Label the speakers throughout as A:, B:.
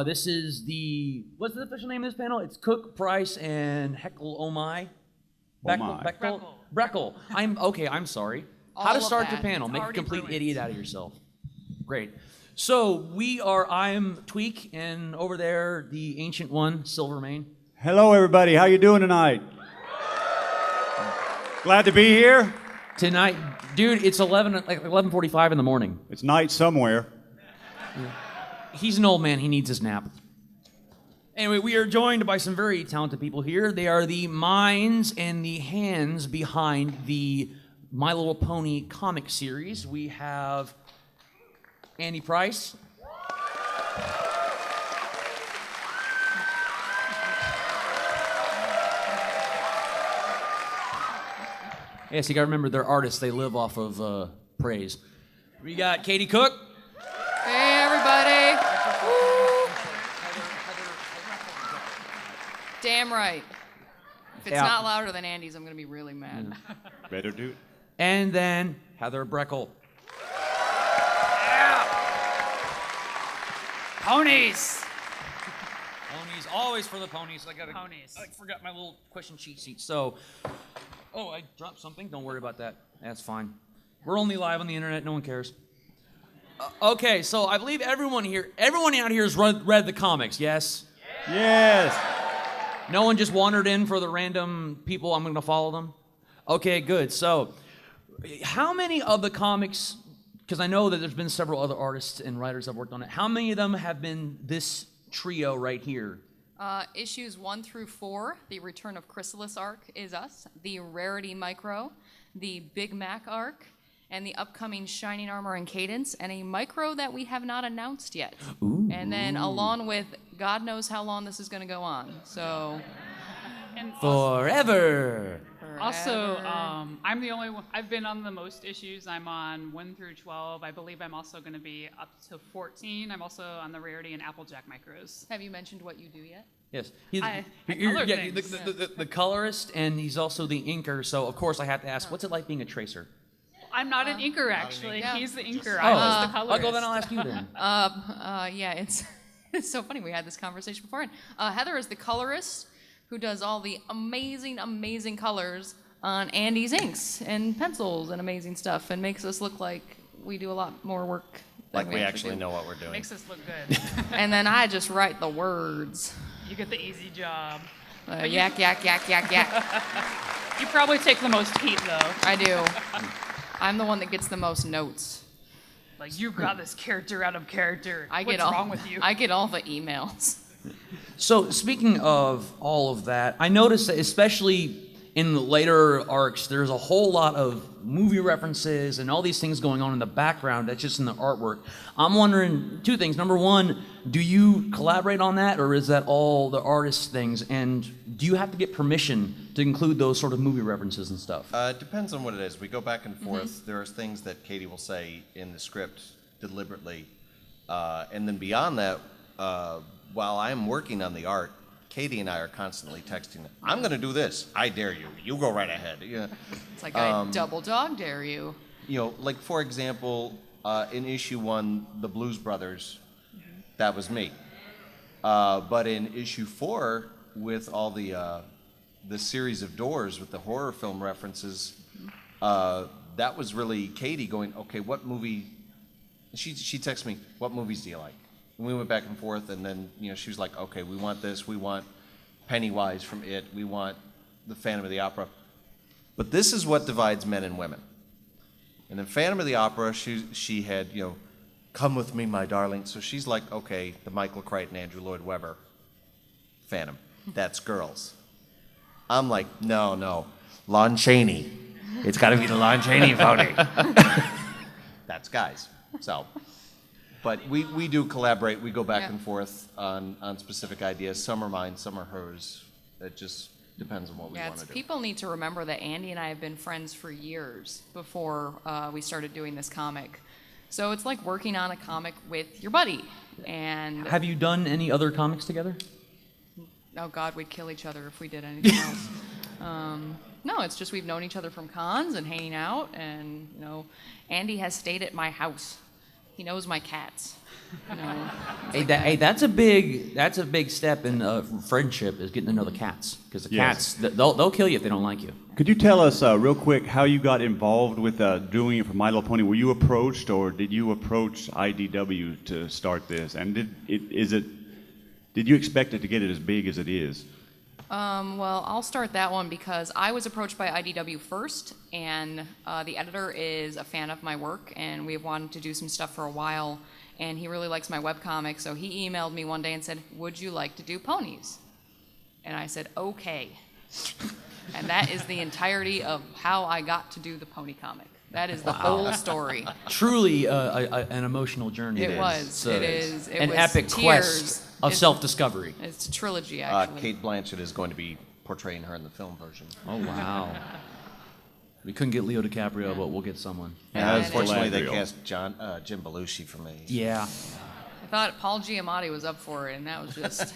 A: This is what's the official name of this panel? It's Cook, Price, and Heckle Omai. Breckle. I'm sorry. How to start your panel. Make a complete idiot out of yourself. Great. So I'm Tweak, and over there, the Ancient One, Silvermane.
B: Hello, everybody. How you doing tonight? Glad to be here.
A: Tonight, dude, it's 11:45 in the morning.
B: It's night somewhere.
A: He's an old man. He needs his nap. Anyway, we are joined by some very talented people here. They are the minds and the hands behind the My Little Pony comic series. We have Andy Price. Yes, you gotta remember they're artists. They live off of praise. We got Katie Cook.
C: Hey, everybody. Woo. Damn right. If it's not louder than Andy's, I'm going to be really mad.
B: Better do it.
A: And then Heather Breckle.
D: Yeah. Ponies.
A: Ponies, always for the ponies.
D: Ponies.
A: I forgot my little question cheat sheet. So, I dropped something. Don't worry about that. That's fine. We're only live on the internet. No one cares. Okay, so I believe everyone out here has read the comics, yes?
B: Yes.
A: No one just wandered in for the random people, I'm going to follow them? Okay, good. So, how many of the comics, because I know that there's been several other artists and writers that have worked on it, how many of them have been this trio right here?
C: Issues 1 through 4, the Return of Chrysalis arc is us, the Rarity Micro, the Big Mac arc, and the upcoming Shining Armor and Cadence, and a micro that we have not announced yet.
A: Ooh.
C: And then along with God knows how long this is going to go on. So,
D: And
A: Forever.
D: also, I'm the only one. I've been on the most issues. I'm on 1 through 12. I believe I'm also going to be up to 14. I'm also on the Rarity and Applejack micros.
C: have you mentioned what you do yet?
A: Yes. The colorist, and he's also the inker, so of course I have to ask, what's it like being a tracer?
D: I'm not an inker, actually.
C: Yeah.
D: He's the inker. I'm just the colorist.
A: I'll go then I'll ask you then.
C: Yeah, it's so funny. We had this conversation beforehand. Heather is the colorist who does all the amazing, amazing colors on Andy's inks and pencils and amazing stuff, and makes us look like we do a lot more work than
E: Like we actually know what we're doing.
D: Makes us look good.
C: And then I just write the words.
D: You get the easy job.
C: Yak, yak, yak, yak, yak.
D: You probably take the most heat, though.
C: I do. I'm the one that gets the most notes.
D: Like, you got this character out of character.
C: What's
D: wrong with you?
C: I get all the emails.
A: So, speaking of all of that, I noticed that especially in the later arcs, there's a whole lot of movie references and all these things going on in the background that's just in the artwork. I'm wondering two things. Number one, do you collaborate on that, or is that all the artist things? And do you have to get permission to include those sort of movie references and stuff?
E: It depends on what it is. We go back and forth. There are things that Katie will say in the script deliberately. And then beyond that, while I'm working on the art, Katie and I are constantly texting. I'm going to do this. I dare you. You go right ahead. Yeah.
C: It's like I double dog dare you.
E: You know, like for example, in issue 1, the Blues Brothers, that was me. But in issue 4, with all the series of doors with the horror film references, that was really Katie going, okay, what movie? She texted me, what movies do you like? And we went back and forth, and then she was like, okay, we want this, we want Pennywise from It, we want the Phantom of the Opera. But this is what divides men and women. And in Phantom of the Opera, she had, come with me, my darling. So she's like, okay, the Michael Crichton, Andrew Lloyd Webber Phantom. That's girls. I'm like, no, Lon Chaney. It's got to be the Lon Chaney pony. That's guys. So, but we do collaborate. We go back and forth on specific ideas. Some are mine, some are hers. It just depends on what we want to do.
C: People need to remember that Andy and I have been friends for years before we started doing this comic. So it's like working on a comic with your buddy. And
A: have you done any other comics together?
C: Oh God, we'd kill each other if we did anything else. No, it's just we've known each other from cons and hanging out, and Andy has stayed at my house He knows my cats. You know,
A: Hey, that's a big step in friendship, is getting to know the cats, because the
B: Yes.
A: cats they'll kill you if they don't like you.
B: Could you tell us real quick how you got involved with doing it for My Little Pony? Were you approached, or did you approach IDW to start this? And did you expect it to get it as big as it is?
C: Well, I'll start that one because I was approached by IDW first, and the editor is a fan of my work, and we've wanted to do some stuff for a while, and he really likes my webcomic, so he emailed me one day and said, would you like to do ponies? And I said, okay. And that is the entirety of how I got to do the pony comic. That is the whole story.
A: Truly an emotional journey.
C: It was. It is. It
A: an
C: was
A: epic
C: tears.
A: quest of self-discovery.
C: It's a trilogy, actually.
E: Kate Blanchett is going to be portraying her in the film version.
A: Oh wow. We couldn't get Leo DiCaprio, but we'll get someone.
B: As
E: Unfortunately, they
B: Galadriel.
E: cast Jim Belushi for me.
A: Yeah.
C: I thought Paul Giamatti was up for it, and that was just.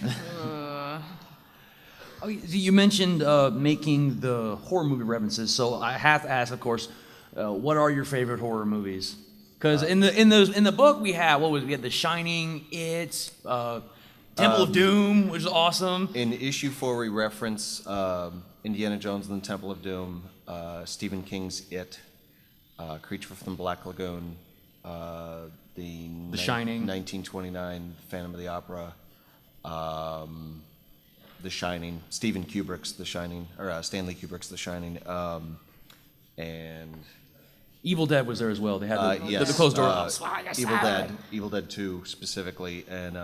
A: Oh, you mentioned making the horror movie references, so I have to ask, of course, what are your favorite horror movies? Because in the book we had The Shining, It, Temple of Doom, which is awesome.
E: In issue 4, we reference Indiana Jones and the Temple of Doom, Stephen King's It, Creature from the Black Lagoon, The
A: Shining.
E: 1929 Phantom of the Opera, The Shining, Stephen Kubrick's The Shining, or Stanley Kubrick's The Shining, and
A: Evil Dead was there as well. They had the
E: yes,
A: closed door.
E: Evil Dead 2 specifically, and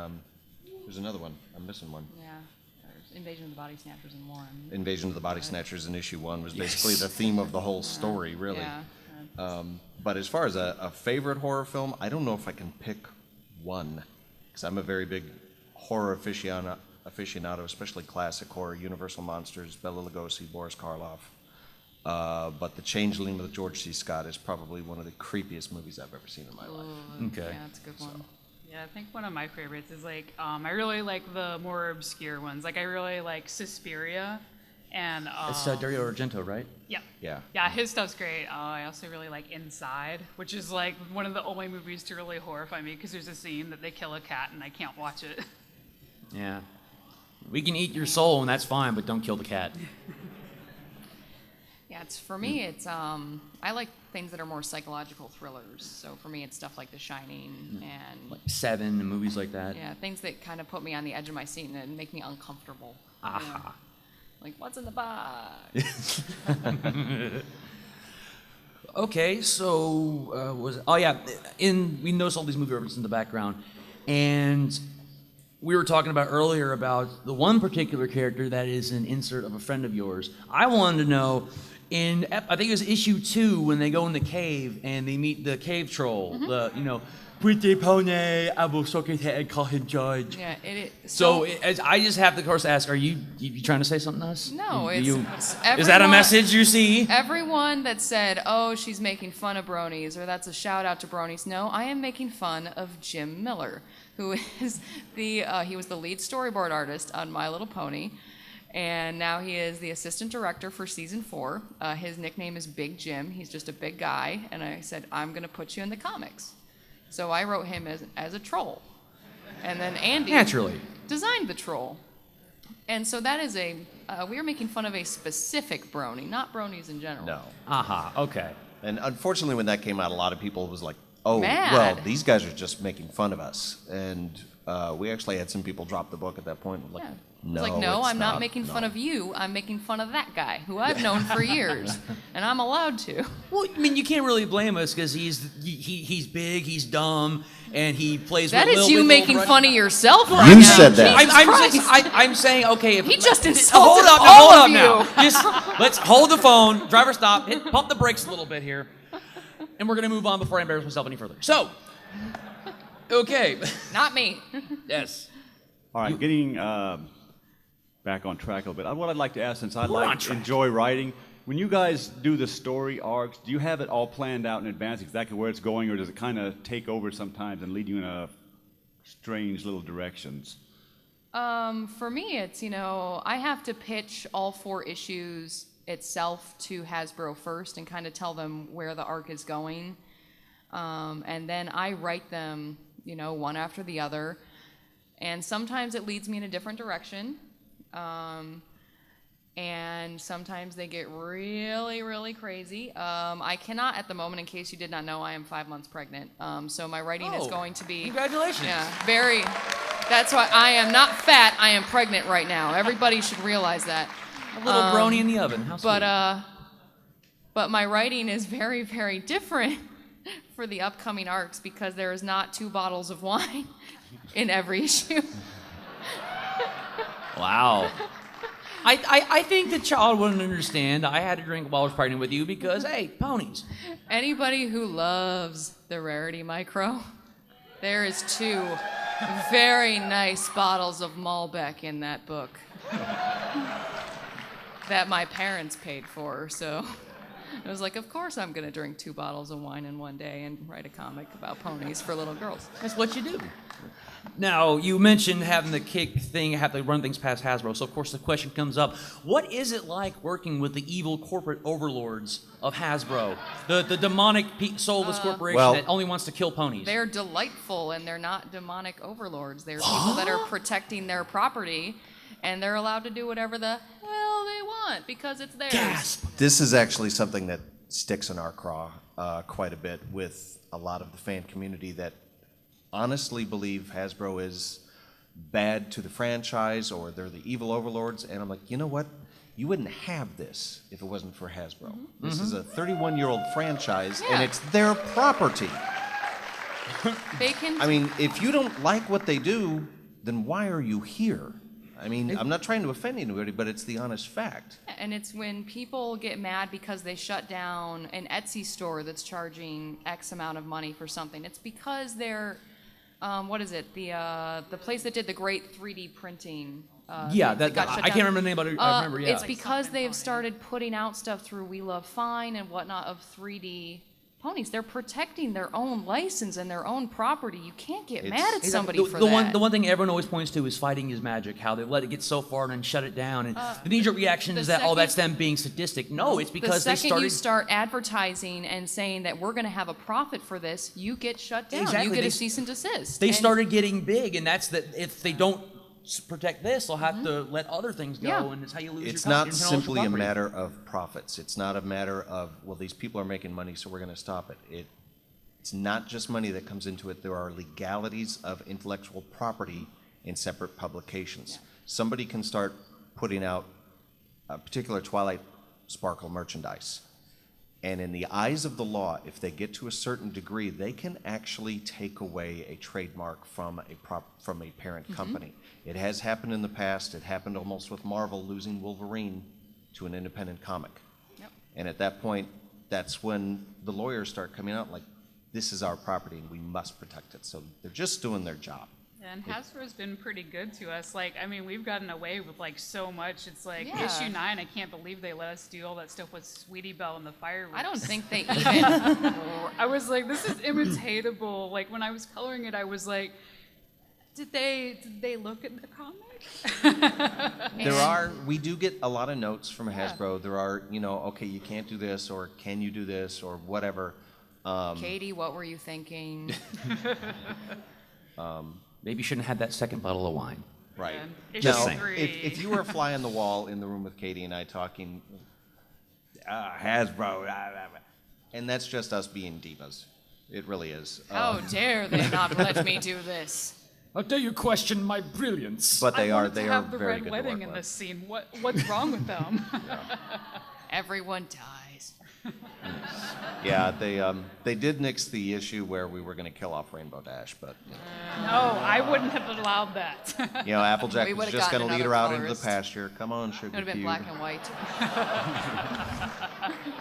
E: there's another one. I'm missing one.
C: Yeah. There's Invasion of the Body Snatchers in one.
E: Invasion of the Body Snatchers in issue 1 was basically the theme of the whole story, really.
C: Yeah.
E: But as far as a favorite horror film, I don't know if I can pick one, because I'm a very big horror aficionado, especially classic horror, Universal Monsters, Bela Lugosi, Boris Karloff. But The Changeling with George C. Scott is probably one of the creepiest movies I've ever seen in my life.
A: Okay.
C: Yeah, that's a good one.
D: Yeah, I think one of my favorites is I really like the more obscure ones. I really like Suspiria, and
A: It's Dario Argento, right?
D: yeah,
E: Yeah.
D: yeah, his stuff's great. I also really like Inside, which is one of the only movies to really horrify me because there's a scene that they kill a cat and I can't watch it.
A: Yeah. We can eat your soul, and that's fine, but don't kill the cat.
C: Yeah, for me, it's I like things that are more psychological thrillers. So for me, it's stuff like The Shining and
A: Like Seven and movies like that.
C: yeah, things that kind of put me on the edge of my seat and make me uncomfortable.
A: Aha.
C: You know? Like what's in the box?
A: Okay, so we noticed all these movie references in the background, and we were talking about earlier about the one particular character that is an insert of a friend of yours. I wanted to know, I think it was issue 2 when they go in the cave and they meet the cave troll. Pretty pony, I will suck his head and call him Judge.
C: Yeah,
A: I just have to, of course, ask: Are you trying to say something to us?
C: No,
A: Is
C: it's
A: that a message you see?
C: Everyone that said, "Oh, she's making fun of Bronies," or "That's a shout out to Bronies," no, I am making fun of Jim Miller, who is he was the lead storyboard artist on My Little Pony, and now he is the assistant director for season 4. His nickname is Big Jim. He's just a big guy, and I said, "I'm going to put you in the comics." So I wrote him as a troll, and then Andy
A: Naturally
C: designed the troll. And so that is we are making fun of a specific brony, not bronies in general.
E: No.
A: Aha. Okay.
E: And unfortunately, when that came out, a lot of people was like, oh,
C: Mad.
E: well, these guys are just making fun of us. And we actually had some people drop the book at that point. Like,
C: Yeah.
E: no,
C: It's like, no,
E: it's
C: I'm not making fun of you. I'm making fun of that guy who I've known for years, and I'm allowed to.
A: Well, I mean, you can't really blame us because he's big, he's dumb, and he plays.
C: That
A: with
C: is
A: Lil
C: you
A: Wiggle
C: making
A: running-
C: fun of yourself right
E: You
C: now.
E: said that.
C: Jesus Christ.
A: I'm saying, okay. If,
C: He just
A: hold
C: insulted
A: up,
C: all
A: hold
C: of
A: up
C: you.
A: now. Just let's hold the phone. Driver, stop. Pump the brakes a little bit here, and we're gonna move on before I embarrass myself any further. So, okay.
C: Not me.
A: Yes.
B: All right, getting back on track a little bit. What I'd like to ask, since I
A: We're on track.
B: enjoy writing, when you guys do the story arcs, do you have it all planned out in advance, exactly where it's going, or does it kind of take over sometimes and lead you in a strange little directions?
C: For me, it's, I have to pitch all 4 issues itself to Hasbro first and kind of tell them where the arc is going. And then I write them, you know, one after the other. And sometimes it leads me in a different direction. And sometimes they get really, really crazy. I cannot, at the moment, in case you did not know, I am 5 months pregnant. So my writing is going to be...
A: Congratulations.
C: Yeah, very... That's why I am not fat, I am pregnant right now. Everybody should realize that.
A: A little brony in the oven. How sweet.
C: But my writing is very, very different for the upcoming arcs because there is not 2 bottles of wine in every issue.
A: Wow. I think the child wouldn't understand. I had to drink while I was pregnant with you because, hey, ponies.
C: Anybody who loves the Rarity Micro, there is 2 very nice bottles of Malbec in that book that my parents paid for, so I was like, of course I'm going to drink 2 bottles of wine in one day and write a comic about ponies for little girls.
A: That's what you do. Now, you mentioned having the kick thing, have to run things past Hasbro. So, of course, the question comes up, what is it like working with the evil corporate overlords of Hasbro? The demonic, soulless corporation that only wants to kill ponies.
C: They're delightful, and they're not demonic overlords. They're people that are protecting their property, and they're allowed to do whatever the hell they want because it's theirs.
A: Gasp!
E: This is actually something that sticks in our craw quite a bit with a lot of the fan community that honestly believe Hasbro is bad to the franchise or they're the evil overlords. And I'm like, you know what? You wouldn't have this if it wasn't for Hasbro. This is a 31-year-old franchise, and it's their property. I mean, if you don't like what they do, then why are you here? I mean, I'm not trying to offend anybody, but it's the honest fact.
C: And it's when people get mad because they shut down an Etsy store that's charging X amount of money for something. It's because they're, what is it? The place that did the great 3D printing.
A: Yeah, I can't remember the name, but I remember, yeah.
C: It's because they've started putting out stuff through We Love Fine and whatnot of 3D ponies. They're protecting their own license and their own property. You can't get mad at somebody for that.
A: The one thing everyone always points to is fighting is magic, how they let it get so far and then shut it down. And the knee-jerk reaction is that, that's them being sadistic. No, it's because
C: the second you start advertising and saying that we're going to have a profit for this, you get shut down.
A: Exactly.
C: You get a cease and desist.
A: They started getting big, and that's that if they don't protect this, they'll have to let other things go, and it's how you lose
E: It's
A: your
E: not simply a matter of profits. It's not a matter of, well, these people are making money, so we're going to stop it. It's not just money that comes into it. There are legalities of intellectual property in separate publications. Somebody can start putting out a particular Twilight Sparkle merchandise, and in the eyes of the law, if they get to a certain degree, they can actually take away a trademark from a parent company. It has happened in the past. It happened almost with Marvel losing Wolverine to an independent comic.
C: Yep.
E: And at that point, that's when the lawyers start coming out like, this is our property and we must protect it. So they're just doing their job.
D: And Hasbro's been pretty good to us. Like, I mean, we've gotten away with like so much. It's like
C: Yeah.
D: issue 9. I can't believe they let us do all that stuff with Sweetie Belle and the fireworks.
C: I don't think they even.
D: I was like, this is imitatable. Like when I was coloring it, I was like, did they look at the comic?
E: We do get a lot of notes from Hasbro. There are, okay, you can't do this, or can you do this, or whatever.
C: Katie, what were you thinking?
A: Maybe you shouldn't have had that second bottle of wine.
E: Right.
D: Issue
A: Just saying.
D: 3.
E: If you were a fly on the wall in the room with Katie and I talking, Hasbro, and that's just us being divas. It really is.
C: How dare they not let me do this?
A: How dare you question my brilliance?
E: But they
D: I
E: are
D: wanted to have the
E: very
D: red
E: good
D: wedding
E: to
D: in
E: work
D: this scene. What's wrong with them?
C: Everyone dies.
E: Yeah, they did nix the issue where we were going to kill off Rainbow Dash, but
D: No, I wouldn't have allowed that.
E: Applejack
C: We
E: was
C: would've
E: just going to
C: gotten
E: lead her out into the
C: another
E: pasture. Come on,
C: It
E: sugar
C: would have been
E: cube.
C: black and white.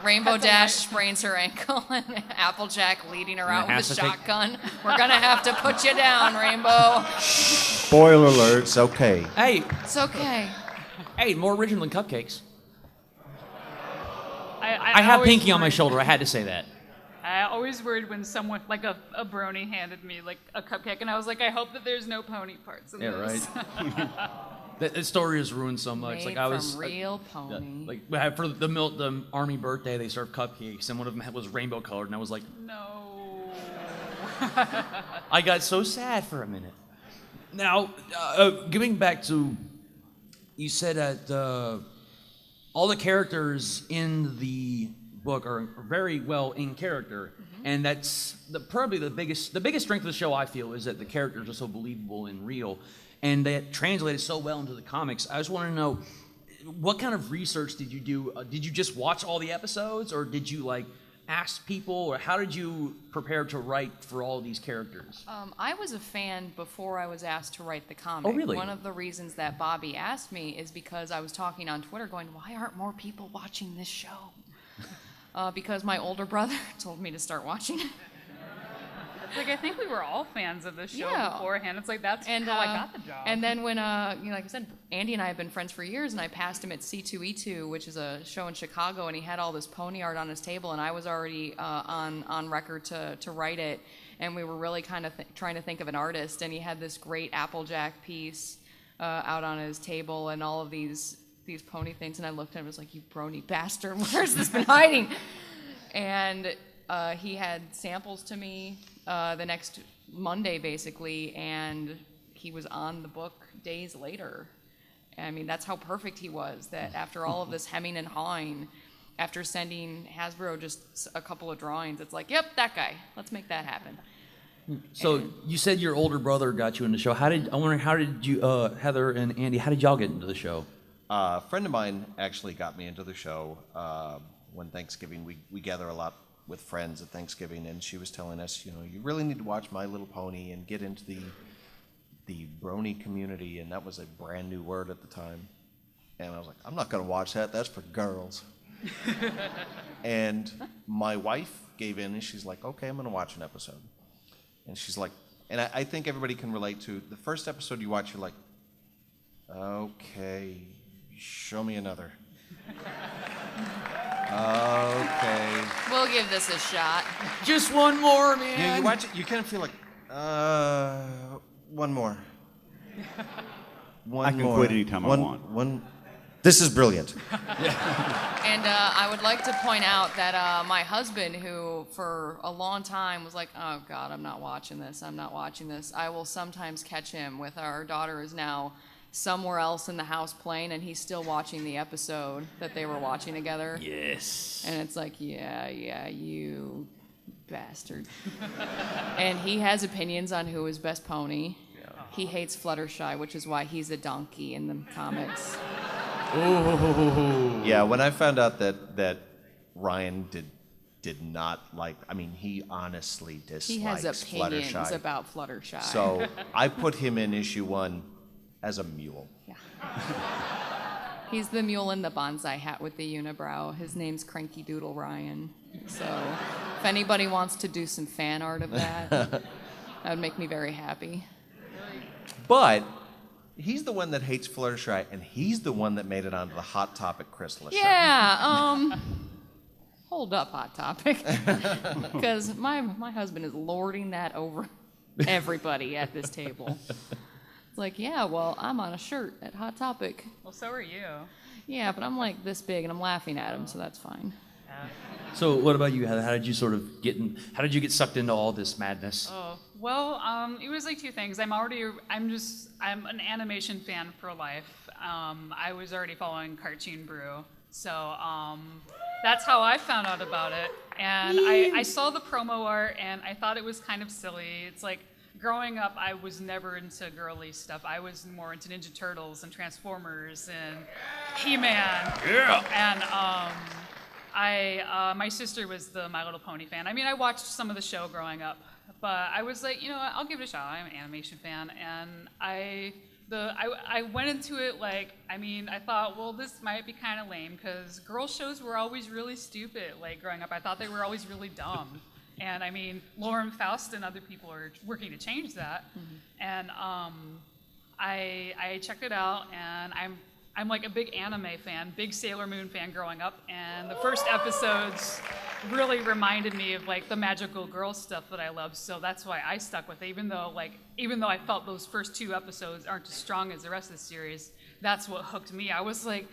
C: Rainbow Dash sprains her ankle, and Applejack leading her out with a
A: has to take-
C: shotgun. We're gonna have to put you down, Rainbow.
E: Spoiler alert! It's okay.
A: Hey,
C: It's okay.
A: more original than cupcakes.
D: I
A: I have
D: always
A: Pinky on my
D: worried-
A: shoulder. I had to say that.
D: I always worried when someone, like a brony, handed me like a cupcake, and I was like, I hope that there's no pony parts in this.
A: The story is ruined so much.
C: Made
A: Like I was
C: from real pony.
A: like for the army birthday, they served cupcakes, and one of them was rainbow colored, and I was like,
D: No.
A: I got so sad for a minute. Now, getting back to, you said that all the characters in the book are very well in character, and that's probably the biggest strength of the show. I feel is that the characters are so believable and real, and that translated so well into the comics. I just want to know, what kind of research did you do? Did you just watch all the episodes, or did you like ask people, or how did you prepare to write for all these characters?
C: I was a fan before I was asked to write the comic.
A: Oh, really?
C: One of the reasons that Bobby asked me is because I was talking on Twitter going, why aren't more people watching this show? Because my older brother told me to start watching it.
D: It's like, I think we were all fans of the show
C: Yeah.
D: beforehand. It's like, that's
C: And
D: how I got the job.
C: And then when, like I said, Andy and I have been friends for years, and I passed him at C2E2, which is a show in Chicago, and he had all this pony art on his table, and I was already on record to write it, and we were really kind of trying to think of an artist, and he had this great Applejack piece out on his table, and all of these pony things, and I looked at him and was like, you brony bastard, where's this been hiding? And he had samples to me the next Monday, basically, and he was on the book days later. I mean, that's how perfect he was, that after all of this hemming and hawing, after sending Hasbro just a couple of drawings, it's like, yep, that guy. Let's make that happen.
A: So you said your older brother got you into the show. How did you, Heather and Andy, how did y'all get into the show?
E: A friend of mine actually got me into the show when Thanksgiving. We gather a lot with friends at Thanksgiving, and she was telling us, you really need to watch My Little Pony and get into the brony community, and that was a brand new word at the time. And I was like, I'm not going to watch that. That's for girls. And my wife gave in, and she's like, okay, I'm going to watch an episode. And she's like, and I think everybody can relate to the first episode you watch, you're like, okay, show me another. Okay.
C: We'll give this a shot.
A: Just one more, man.
E: Yeah, you watch it, you kind of feel like, one more. One
B: I can
E: more.
B: quit anytime I want.
E: This is brilliant.
C: And I would like to point out that my husband, who for a long time was like, oh God, I'm not watching this, I will sometimes catch him with our daughter is now somewhere else in the house playing, and he's still watching the episode that they were watching together.
A: Yes.
C: And it's like, yeah, you bastard. And he has opinions on who is best pony. Yeah. He hates Fluttershy, which is why he's a donkey in the comics.
A: Ooh.
E: Yeah, when I found out that Ryan did not like, I mean, he honestly dislikes
C: He has opinions
E: Fluttershy.
C: about Fluttershy.
E: So I put him in issue 1 as a mule.
C: Yeah. He's the mule in the bonsai hat with the unibrow. His name's Cranky Doodle Ryan. So if anybody wants to do some fan art of that, that would make me very happy.
E: But he's the one that hates Fluttershy, and he's the one that made it onto the Hot Topic Chrysalis show.
C: Yeah, hold up, Hot Topic. Because my husband is lording that over everybody at this table. It's like, yeah, well, I'm on a shirt at Hot Topic.
D: Well, so are you.
C: Yeah, but I'm like this big, and I'm laughing at him, so that's fine.
A: So what about you, Heather? How did you sort of how did you get sucked into all this madness?
D: Oh, well, it was like two things. I'm an animation fan for life. I was already following Cartoon Brew. So that's how I found out about it. And I saw the promo art, and I thought it was kind of silly. It's like, growing up, I was never into girly stuff. I was more into Ninja Turtles and Transformers and He-Man.
A: Yeah.
D: And my sister was the My Little Pony fan. I mean, I watched some of the show growing up, but I was like, I'll give it a shot. I'm an animation fan, and I went into it like, I thought, well, this might be kind of lame because girl shows were always really stupid. Like growing up, I thought they were always really dumb. And Lauren Faust and other people are working to change that. Mm-hmm. And I checked it out, and I'm like a big anime fan, big Sailor Moon fan growing up. And the first episodes really reminded me of like the magical girl stuff that I love. So that's why I stuck with it, even though I felt those first 2 episodes aren't as strong as the rest of the series. That's what hooked me. I was like,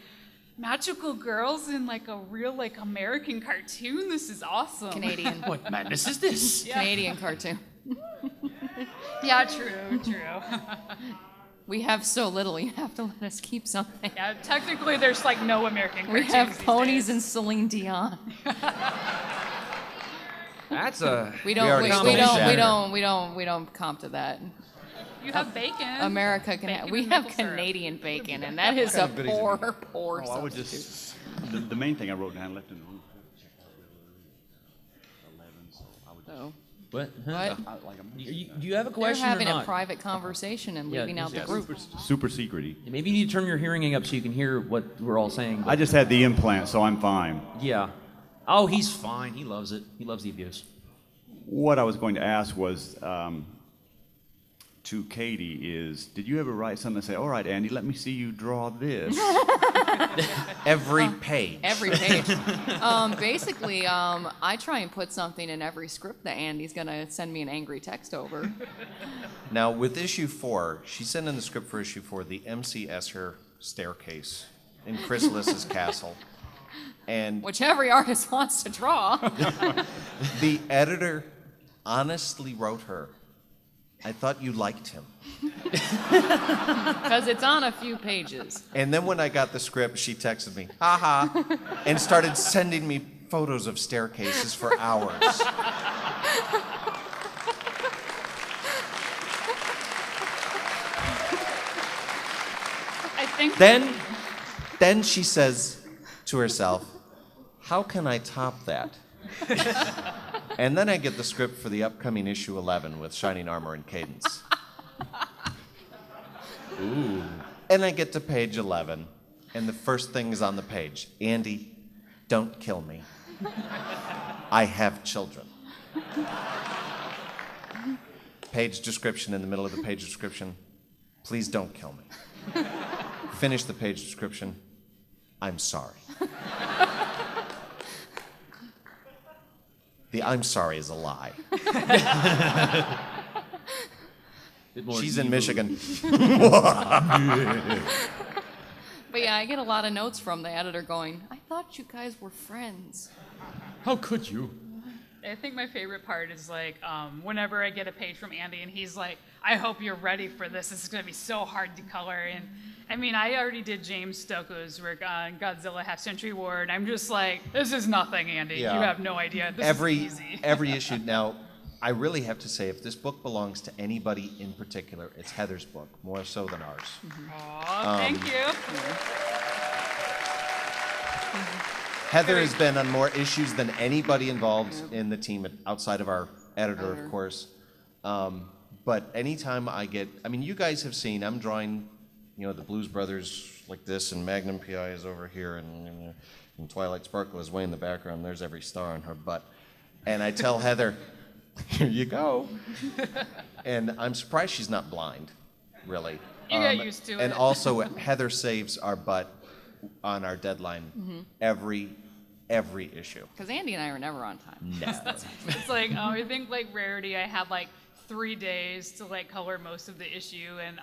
D: magical girls in like a real like American cartoon. This is awesome.
C: Canadian.
A: What madness is this?
C: Yeah. Canadian cartoon.
D: Yeah, true.
C: We have so little. You have to let us keep something.
D: Yeah, technically there's like no American
C: We
D: cartoons
C: have
D: these
C: ponies
D: days.
C: and Celine Dion.
A: That's a.
C: We don't.
E: already
C: We,
E: stole
C: we don't. We
E: Shatner.
C: don't. We don't. We don't comp to that.
D: You have bacon.
C: America can.
D: Bacon
C: We
D: and
C: have
D: maple syrup.
C: Canadian bacon, and that is
E: kind
C: a
E: of goodies have you
C: poor
B: Oh, I would
C: substitute.
B: just, the main thing I wrote down, left in the room. 11, so I would
C: So
A: What?
C: what?
B: like
A: Do you have a
C: They're
A: question
C: having
A: or
C: a
A: not?
C: private conversation and
A: Yeah,
C: leaving out the
A: yeah,
C: group.
B: super secrety.
A: Maybe you need to turn your hearing up so you can hear what we're all saying.
B: I just had the implant, so I'm fine.
A: Yeah. Oh, he's fine. He loves it. He loves the abuse.
B: What I was going to ask was to Katie is, did you ever write something and say, all right, Andy, let me see you draw this?
E: Every page.
C: Every page. Basically, I try and put something in every script that Andy's gonna send me an angry text over.
E: Now, with issue 4, she sent in the script for issue 4, the MC Escher staircase in Chrysalis's castle. And
C: Which every artist wants to draw.
E: the editor honestly wrote her, I thought you liked him.
C: Because it's on a few pages.
E: And then when I got the script, she texted me, haha, and started sending me photos of staircases for hours.
D: I think
E: Then she says to herself, how can I top that? And then I get the script for the upcoming issue 11 with Shining Armor and Cadence. Ooh. And I get to page 11, and the first thing is on the page, Andy, don't kill me. I have children. Page description in the middle of the page description, please don't kill me. Finish the page description, I'm sorry. The I'm sorry is a lie. She's in Michigan.
C: But yeah, I get a lot of notes from the editor going, I thought you guys were friends.
A: How could you?
D: I think my favorite part is like whenever I get a page from Andy and he's like, I hope you're ready for this. This is going to be so hard to color. And I mean, I already did James Stokoe's work on Godzilla Half Century War, and I'm just like, this is nothing, Andy.
E: Yeah.
D: You have no idea. This
E: every
D: is easy.
E: every issue. Now, I really have to say, if this book belongs to anybody in particular, it's Heather's book, more so than ours.
D: Aw, thank you.
E: Heather has been on more issues than anybody involved in the team outside of our editor, of course. But anytime I get, I mean, you guys have seen, I'm drawing, you know, the Blues Brothers like this, and Magnum PI is over here, and Twilight Sparkle is way in the background. There's every star on her butt. And I tell Heather, here you go. And I'm surprised she's not blind, really.
D: You get used to
E: And
D: it.
E: also, Heather saves our butt on our deadline every issue.
C: Because Andy and I are never on time.
E: No.
D: It's like, I think like Rarity, I had like 3 days to like color most of the issue, and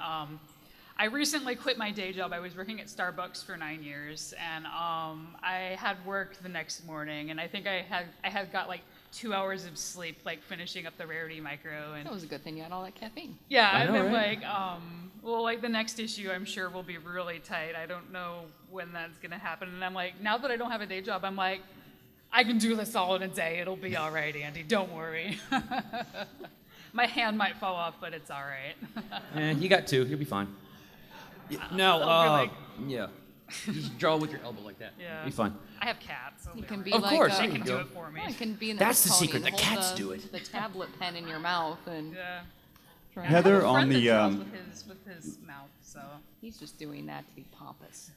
D: I recently quit my day job. I was working at Starbucks for 9 years, and I had work the next morning, and I think I had got like 2 hours of sleep, like finishing up the Rarity micro, and
C: That was a good thing you had all that caffeine.
D: yeah,
A: I
D: and
A: know,
D: then
A: right?
D: like, well, like the next issue, I'm sure will be really tight. I don't know when that's gonna happen, and I'm like, now that I don't have a day job, I'm like, I can do this all in a day. It'll be all right, Andy. Don't worry. My hand might fall off, but it's all right.
A: You got two. You'll be fine. No,
D: like-
A: yeah. Just draw with your elbow like that.
D: Yeah.
A: Be fine.
D: I have cats. So
C: You can be
A: Of
C: like
A: course,
C: a,
A: there
D: they
A: you
D: can
A: go.
D: do it for me.
C: Yeah, it can be in
A: That's the
C: pony
A: secret.
C: and
A: The
C: hold
A: cats do it.
C: The tablet pen in your mouth, and
D: Yeah.
C: try
D: I have
B: Heather,
D: a friend
B: on
D: that
B: the,
D: draws with his mouth, so.
C: he's just doing that to be pompous.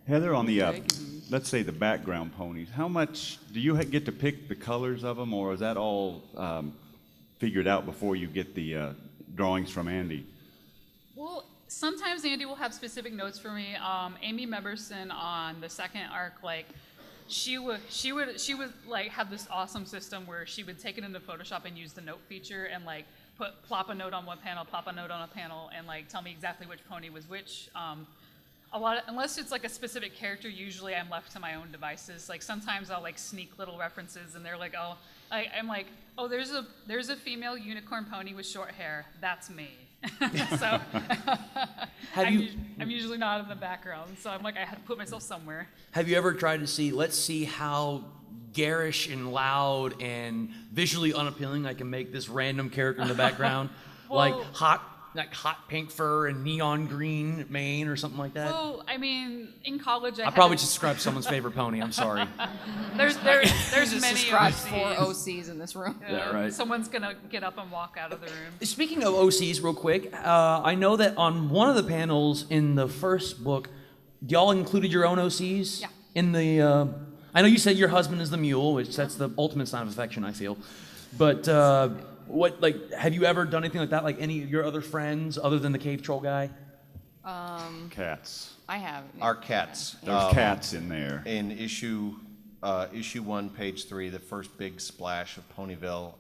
B: Heather, on the, let's say the background ponies, how much, do you get to pick the colors of them, or is that all figured out before you get the drawings from Andy?
D: Well, sometimes Andy will have specific notes for me. Amy Meberson on the second arc, like, she would like have this awesome system where she would take it into Photoshop and use the note feature and like plop a note on one panel, plop a note on a panel, and like tell me exactly which pony was which. unless it's like a specific character, usually I'm left to my own devices. Like sometimes I'll like sneak little references, and they're like, oh, I'm like, oh, there's a female unicorn pony with short hair. That's me. So I'm usually not in the background. So I'm like, I had to put myself somewhere.
A: Have you ever tried to see, let's see how garish and loud and visually unappealing I can make this random character in the background?
D: Well,
A: like hot pink fur and neon green mane or something like that?
D: Well, I mean, in college,
A: I probably just described someone's favorite pony. I'm sorry.
D: there's many
C: Describe
D: OCs.
C: 4 OCs in this room.
A: Yeah, right.
D: Someone's gonna get up and walk out of the room.
A: Speaking of OCs, real quick, I know that on one of the panels in the first book, y'all included your own OCs?
C: Yeah.
A: In the, I know you said your husband is the mule, which that's the ultimate sign of affection, I feel. But have you ever done anything like that? Like any of your other friends, other than the cave troll guy?
B: Cats.
C: I have.
E: Our cats.
B: There's cats in there.
E: In issue 1, page 3, the first big splash of Ponyville,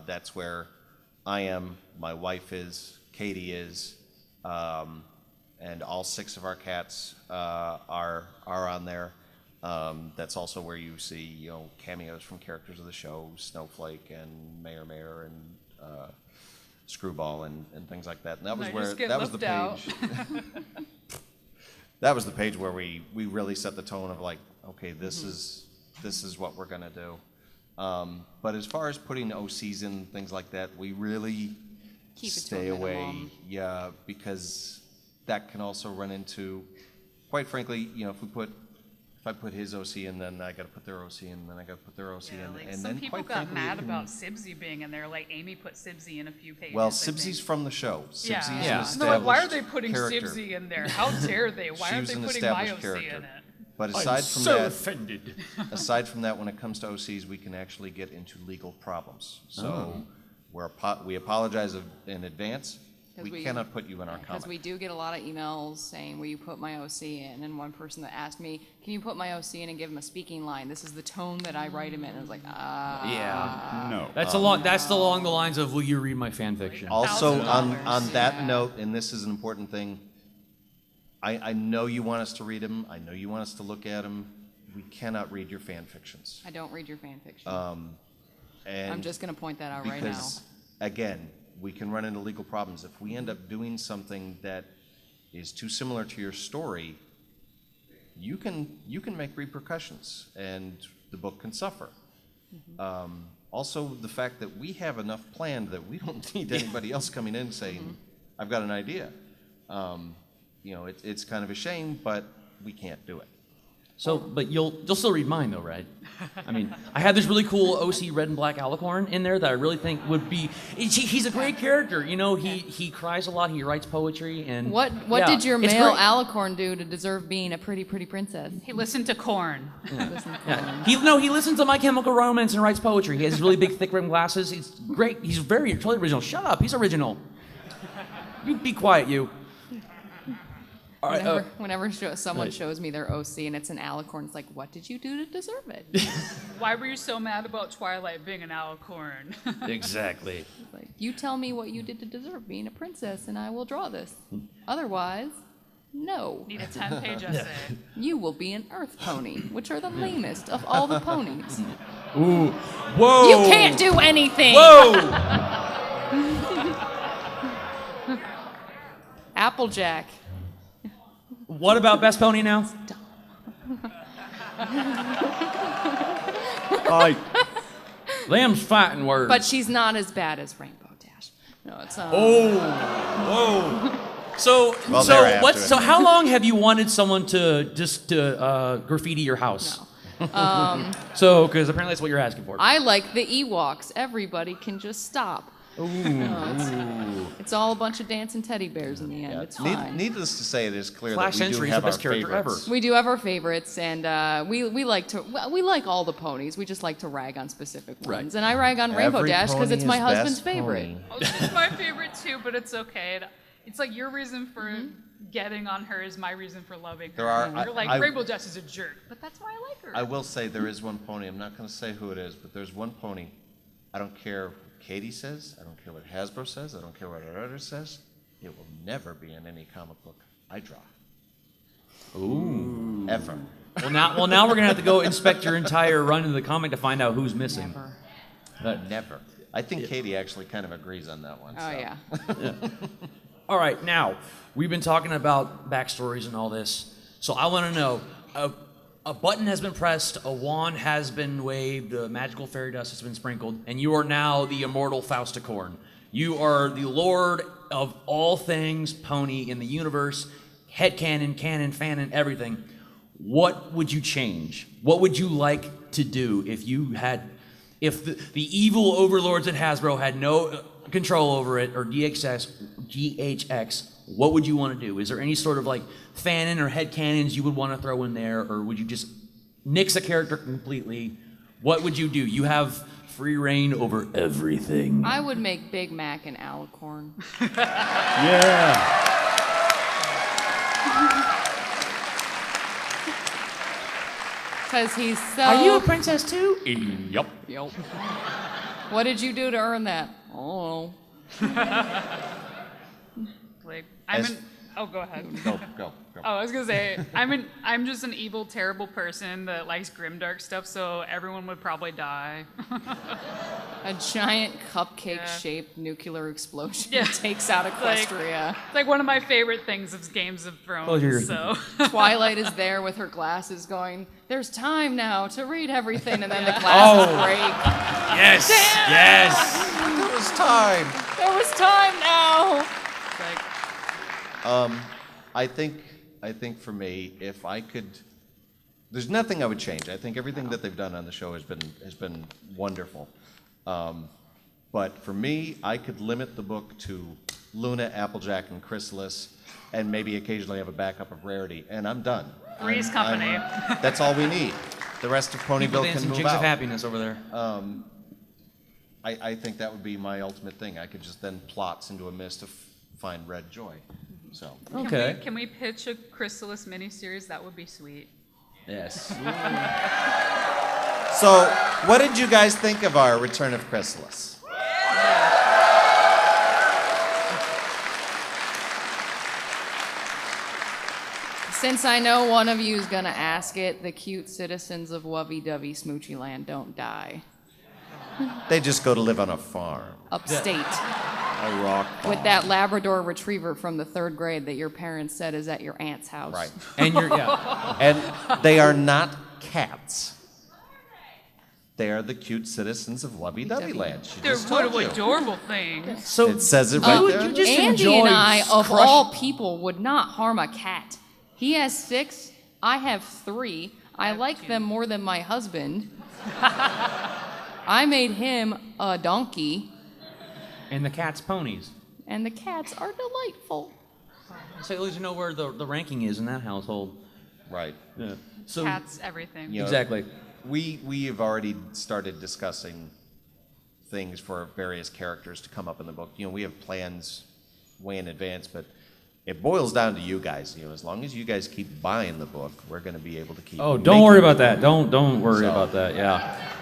E: that's where I am, my wife is, Katie is, and all 6 of our cats are on there. That's also where you see, cameos from characters of the show, Snowflake and Mayor and Screwball and things like that. And that was the page. That was the page where we really set the tone of like, okay, this is what we're gonna do. But as far as putting OCs in things like that, we really
C: Keep it to a
E: stay away.
C: minimum.
E: Yeah, because that can also run into, quite frankly, if I put his OC in, then I got to put their OC in, then I got to put their OC in,
D: Like
E: and
D: some
E: then
D: people
E: quite
D: got
E: frankly,
D: mad about Sibsy being in there. Like Amy put Sibsy in a few pages.
E: Well,
D: I think.
E: Sibsy's from the show. Sibsy's
D: Yeah.
E: an
A: Yeah.
E: established
D: And they're like, why are they putting
E: character.
D: Sibsy in there? How dare they? Why
E: She
D: aren't
E: was
D: they
E: an
D: putting my
E: established
D: OC
E: character.
D: in it?
E: But aside from that,
A: offended.
E: aside from that, when it comes to OCs, we can actually get into legal problems. So we apologize in advance.
C: 'Cause
E: We
C: we-
E: cannot put you in our
C: Because
E: comic.
C: we do get a lot of emails saying, will you put my OC in? And one person that asked me, can you put my OC in and give him a speaking line? This is the tone that I write him in. And I was like,
A: Yeah.
B: No.
A: That's along the lines of, will you read my fan fiction?
E: Also,
D: $1,000.
E: on that note, and this is an important thing, I know you want us to read them. I know you want us to look at them. We cannot read your fan fictions.
C: I don't read your fan fiction.
E: And
C: I'm just going to point that out right now.
E: because, again, we can run into legal problems. If we end up doing something that is too similar to your story, you can make repercussions, and the book can suffer. Also, the fact that we have enough planned that we don't need anybody else coming in saying, I've got an idea. It's kind of a shame, but we can't do it.
A: So, but you'll still read mine though, right? I mean, I have this really cool OC red and black alicorn in there that I really think would be. He's a great character, He cries a lot. He writes poetry and.
C: What
A: yeah,
C: did your
A: it's
C: male
A: great.
C: alicorn do to deserve being a pretty princess?
D: He listened to Korn.
C: Listen,
A: Yeah. He listens to My Chemical Romance and writes poetry. He has really big, thick rimmed glasses. He's great. He's totally original. Shut up. He's original. You be quiet, you. All right,
C: Whenever someone
A: right.
C: shows me their OC and it's an alicorn, it's like, what did you do to deserve it?
D: Why were you so mad about Twilight being an alicorn?
A: exactly.
C: It's like, you tell me what you did to deserve being a princess, and I will draw this. Otherwise, no.
D: Need a 10-page essay.
C: You will be an earth pony, which are the lamest of all the ponies.
A: Ooh. Whoa.
C: You can't do anything.
A: Whoa.
C: Applejack.
A: What about Best Pony now? Lamb's fighting words.
C: But she's not as bad as Rainbow Dash. No, it's
A: Whoa. So,
E: Well, they're after it.
A: so how long have you wanted someone to just graffiti your house?
C: No.
A: So, because apparently that's what you're asking for.
C: I like the Ewoks. Everybody can just stop. It's all a bunch of dancing teddy bears in the end. It's fine.
E: Needless to say, it is clear
A: Flash
E: that we do
A: Sentry is
E: have
A: the best
E: our
A: character
E: favorites.
A: ever.
C: We do have our favorites, and we like all the ponies. We just like to rag on specific ones.
A: Right.
C: And I rag on Rainbow
E: Every
C: Dash because
E: pony
C: it's my
E: is
C: husband's
E: best
C: favorite.
E: pony.
D: Oh, this is my favorite too, but it's okay. It's like your reason for getting on her is my reason for loving her.
E: There are-
D: You're like,
E: I-
D: Rainbow Dash is a jerk, but that's why I like her.
E: I will say there is one pony. I'm not going to say who it is, but there's one pony. I don't care what Katie says. I don't care what Hasbro says. I don't care what our editor says. It will never be in any comic book I draw.
A: Ooh.
E: Ever.
A: Well, now we're gonna have to go inspect your entire run in the comic to find out who's missing.
E: Never. I think Katie actually kind of agrees on that one.
C: Oh,
E: so.
C: yeah.
A: All right, now we've been talking about backstories and all this, so I want to know: a button has been pressed, a wand has been waved, a magical fairy dust has been sprinkled, and you are now the immortal Fausticorn. You are the lord of all things pony in the universe, headcanon, canon, fanon, everything. What would you change? What would you like to do if the evil overlords at Hasbro had no control over it, or GHX, what would you want to do? Is there any sort of like fanon or headcanons you would want to throw in there, or would you just nix a character completely? What would you do? You have free reign over everything.
C: I would make Big Mac and Alicorn.
B: Yeah.
C: Because he's so...
A: Are you a princess too?
B: Yup.
C: Yup. What did you do to earn that? Oh.
D: Like, oh, go ahead.
E: Go.
D: Oh, I was gonna say, I'm just an evil, terrible person that likes grimdark stuff, so everyone would probably die.
C: A giant cupcake-shaped nuclear explosion
D: Yeah.
C: takes out
D: Like-
C: Equestria.
D: It's like one of my favorite things of Games of Thrones. So
C: Twilight is there with her glasses going, there's time now to read everything, and then the glasses break.
A: Yes.
C: Damn!
A: Yes.
E: It was time.
C: There was time now!
D: like,
E: I think for me, if I could, there's nothing I would change. I think everything that they've done on the show has been wonderful. But for me, I could limit the book to Luna, Applejack, and Chrysalis, and maybe occasionally have a backup of Rarity, and I'm done.
D: Three's Company.
E: That's all we need. The rest of Ponyville can
A: Dancing
E: move
A: jigs of
E: out.
A: happiness over there.
E: I think that would be my ultimate thing. I could just then plots into a mist to find Red Joy. So.
A: Okay.
D: Can we pitch a Chrysalis miniseries? That would be sweet.
A: Yes.
E: So, what did you guys think of our Return of Chrysalis?
C: Since I know one of you is gonna ask it, the cute citizens of Wovey Dovey Smoochy Land don't die.
E: They just go to live on a farm.
C: Upstate.
B: A rock.
C: With that Labrador retriever from the 3rd grade that your parents said is at your aunt's house.
E: Right.
A: And yeah.
E: And they are not cats. They are the cute citizens of Lovey Dovey Land. She
D: They're
E: just told you.
D: adorable things.
A: So
E: It says it right there.
A: you just
C: Andy
A: enjoy
C: and I, of
A: crush-
C: all people, would not harm a cat. He has 6, I have 3. I like them more than my husband. I made him a donkey,
A: And the cat's ponies.
C: and the cats are delightful.
A: So at least you know where the ranking is in that household.
E: Right.
A: Yeah. So
D: Cats, everything.
E: You know,
A: exactly.
E: We have already started discussing things for various characters to come up in the book. You know, we have plans way in advance, but it boils down to you guys. You know, as long as you guys keep buying the book, we're going to be able to keep.
A: Oh, don't
E: making
A: worry
E: it.
A: about that. Don't worry
E: So-
A: about that. Yeah.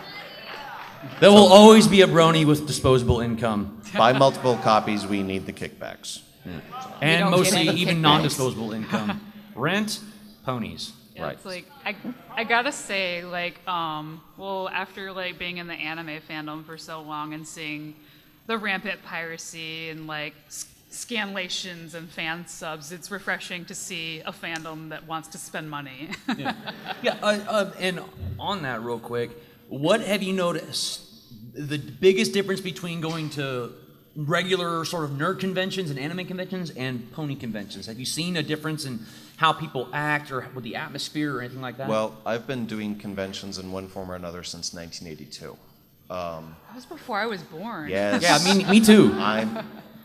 A: There will always be a brony with disposable income,
E: Buy multiple copies. We need the kickbacks.
A: and
C: don't get
A: mostly
C: any
A: even
C: kickbacks.
A: non-disposable income. Rent, ponies.
D: Yeah,
E: Right.
D: It's like I gotta say, like, well, after like being in the anime fandom for so long and seeing the rampant piracy and like scanlations and fan subs, it's refreshing to see a fandom that wants to spend money.
A: Yeah, and on that real quick, what have you noticed the biggest difference between going to regular sort of nerd conventions and anime conventions and pony conventions? Have you seen a difference in how people act or with the atmosphere or anything like that?
E: Well, I've been doing conventions in one form or another since 1982.
D: That was before I was born.
E: Yes.
A: yeah, me too.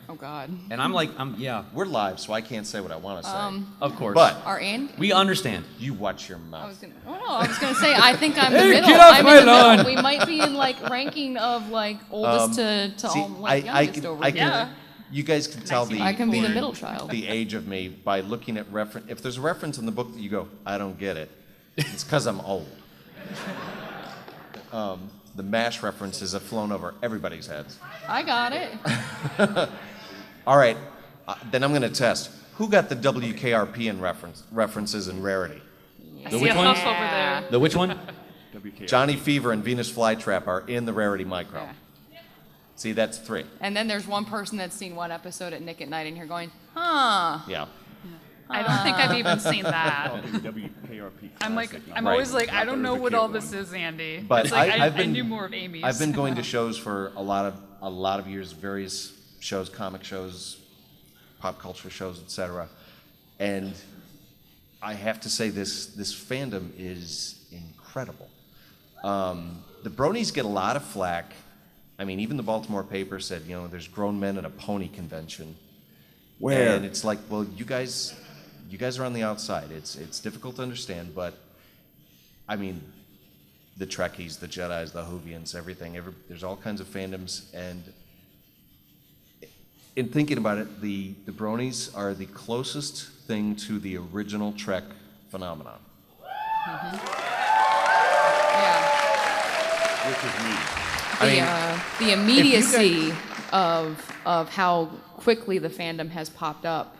C: Oh, God.
A: And yeah,
E: We're live, so I can't say what I want to say.
A: of course.
E: But
C: Our Andy?
A: we understand.
E: you watch your
C: I
E: mouth.
C: was gonna say, I think I'm the
A: Hey,
C: middle.
A: get off
C: I'm
A: my
C: in the
A: lawn.
C: middle. We might be in like ranking of like oldest to
E: See,
C: like youngest over
E: I
C: here.
D: Yeah.
E: You guys can tell
C: I can be the
D: Born.
C: middle child.
E: the age of me by looking at reference. If there's a reference in the book that you go, I don't get it, it's because I'm old. The MASH references have flown over everybody's heads.
C: I got it.
E: All right, then I'm going to test. Who got the WKRP in references in Rarity?
D: I
A: The
D: see
A: which
D: a
A: one?
D: huff over there.
A: The which one?
B: WKR.
E: Johnny Fever and Venus Flytrap are in the Rarity Micro.
C: Yeah.
E: See, that's 3.
C: And then there's one person that's seen one episode at Nick at Night in here going, huh.
E: Yeah.
D: I don't think I've even seen that.
B: WKRP.
D: I'm like,
B: classic.
D: I'm
E: Right.
D: always like, I don't know
B: There's a
D: what
B: kid
D: all
B: one.
D: this is, Andy.
E: But
D: It's like,
E: I've
D: I
E: been-
D: knew more of Amy's.
E: I've been going to shows for a lot of years, various shows, comic shows, pop culture shows, etc. And I have to say this fandom is incredible. The Bronies get a lot of flack. I mean, even the Baltimore paper said, there's grown men at a pony convention.
B: Where?
E: And it's like, well, you guys are on the outside. It's difficult to understand, but I mean, the Trekkies, the Jedis, the Whovians, everything. There's all kinds of fandoms, and in thinking about it, the Bronies are the closest thing to the original Trek phenomenon.
C: Yeah.
B: Which is me.
C: The immediacy of how quickly the fandom has popped up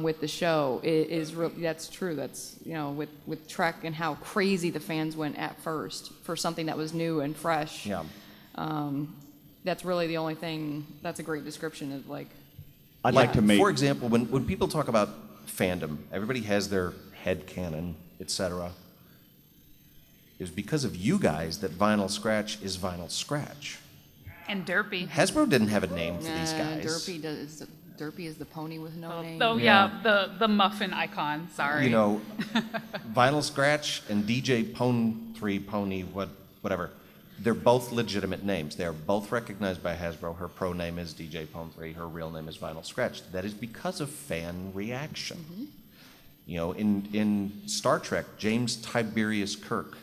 C: with the show that's true. That's with Trek and how crazy the fans went at first for something that was new and fresh.
E: Yeah.
C: That's really the only thing. That's a great description of like.
B: I'd like to make.
E: For example, when people talk about fandom, everybody has their head canon, etc. It was because of you guys that Vinyl Scratch is Vinyl Scratch.
D: And Derpy.
E: Hasbro didn't have a name for these guys.
C: Derpy is the pony with no name.
D: Oh yeah, the muffin icon. Sorry.
E: Vinyl Scratch and DJ Pone 3 Pony, whatever. They're both legitimate names. They are both recognized by Hasbro. Her pro name is DJ Pone 3. Her real name is Vinyl Scratch. That is because of fan reaction. In Star Trek, James Tiberius Kirk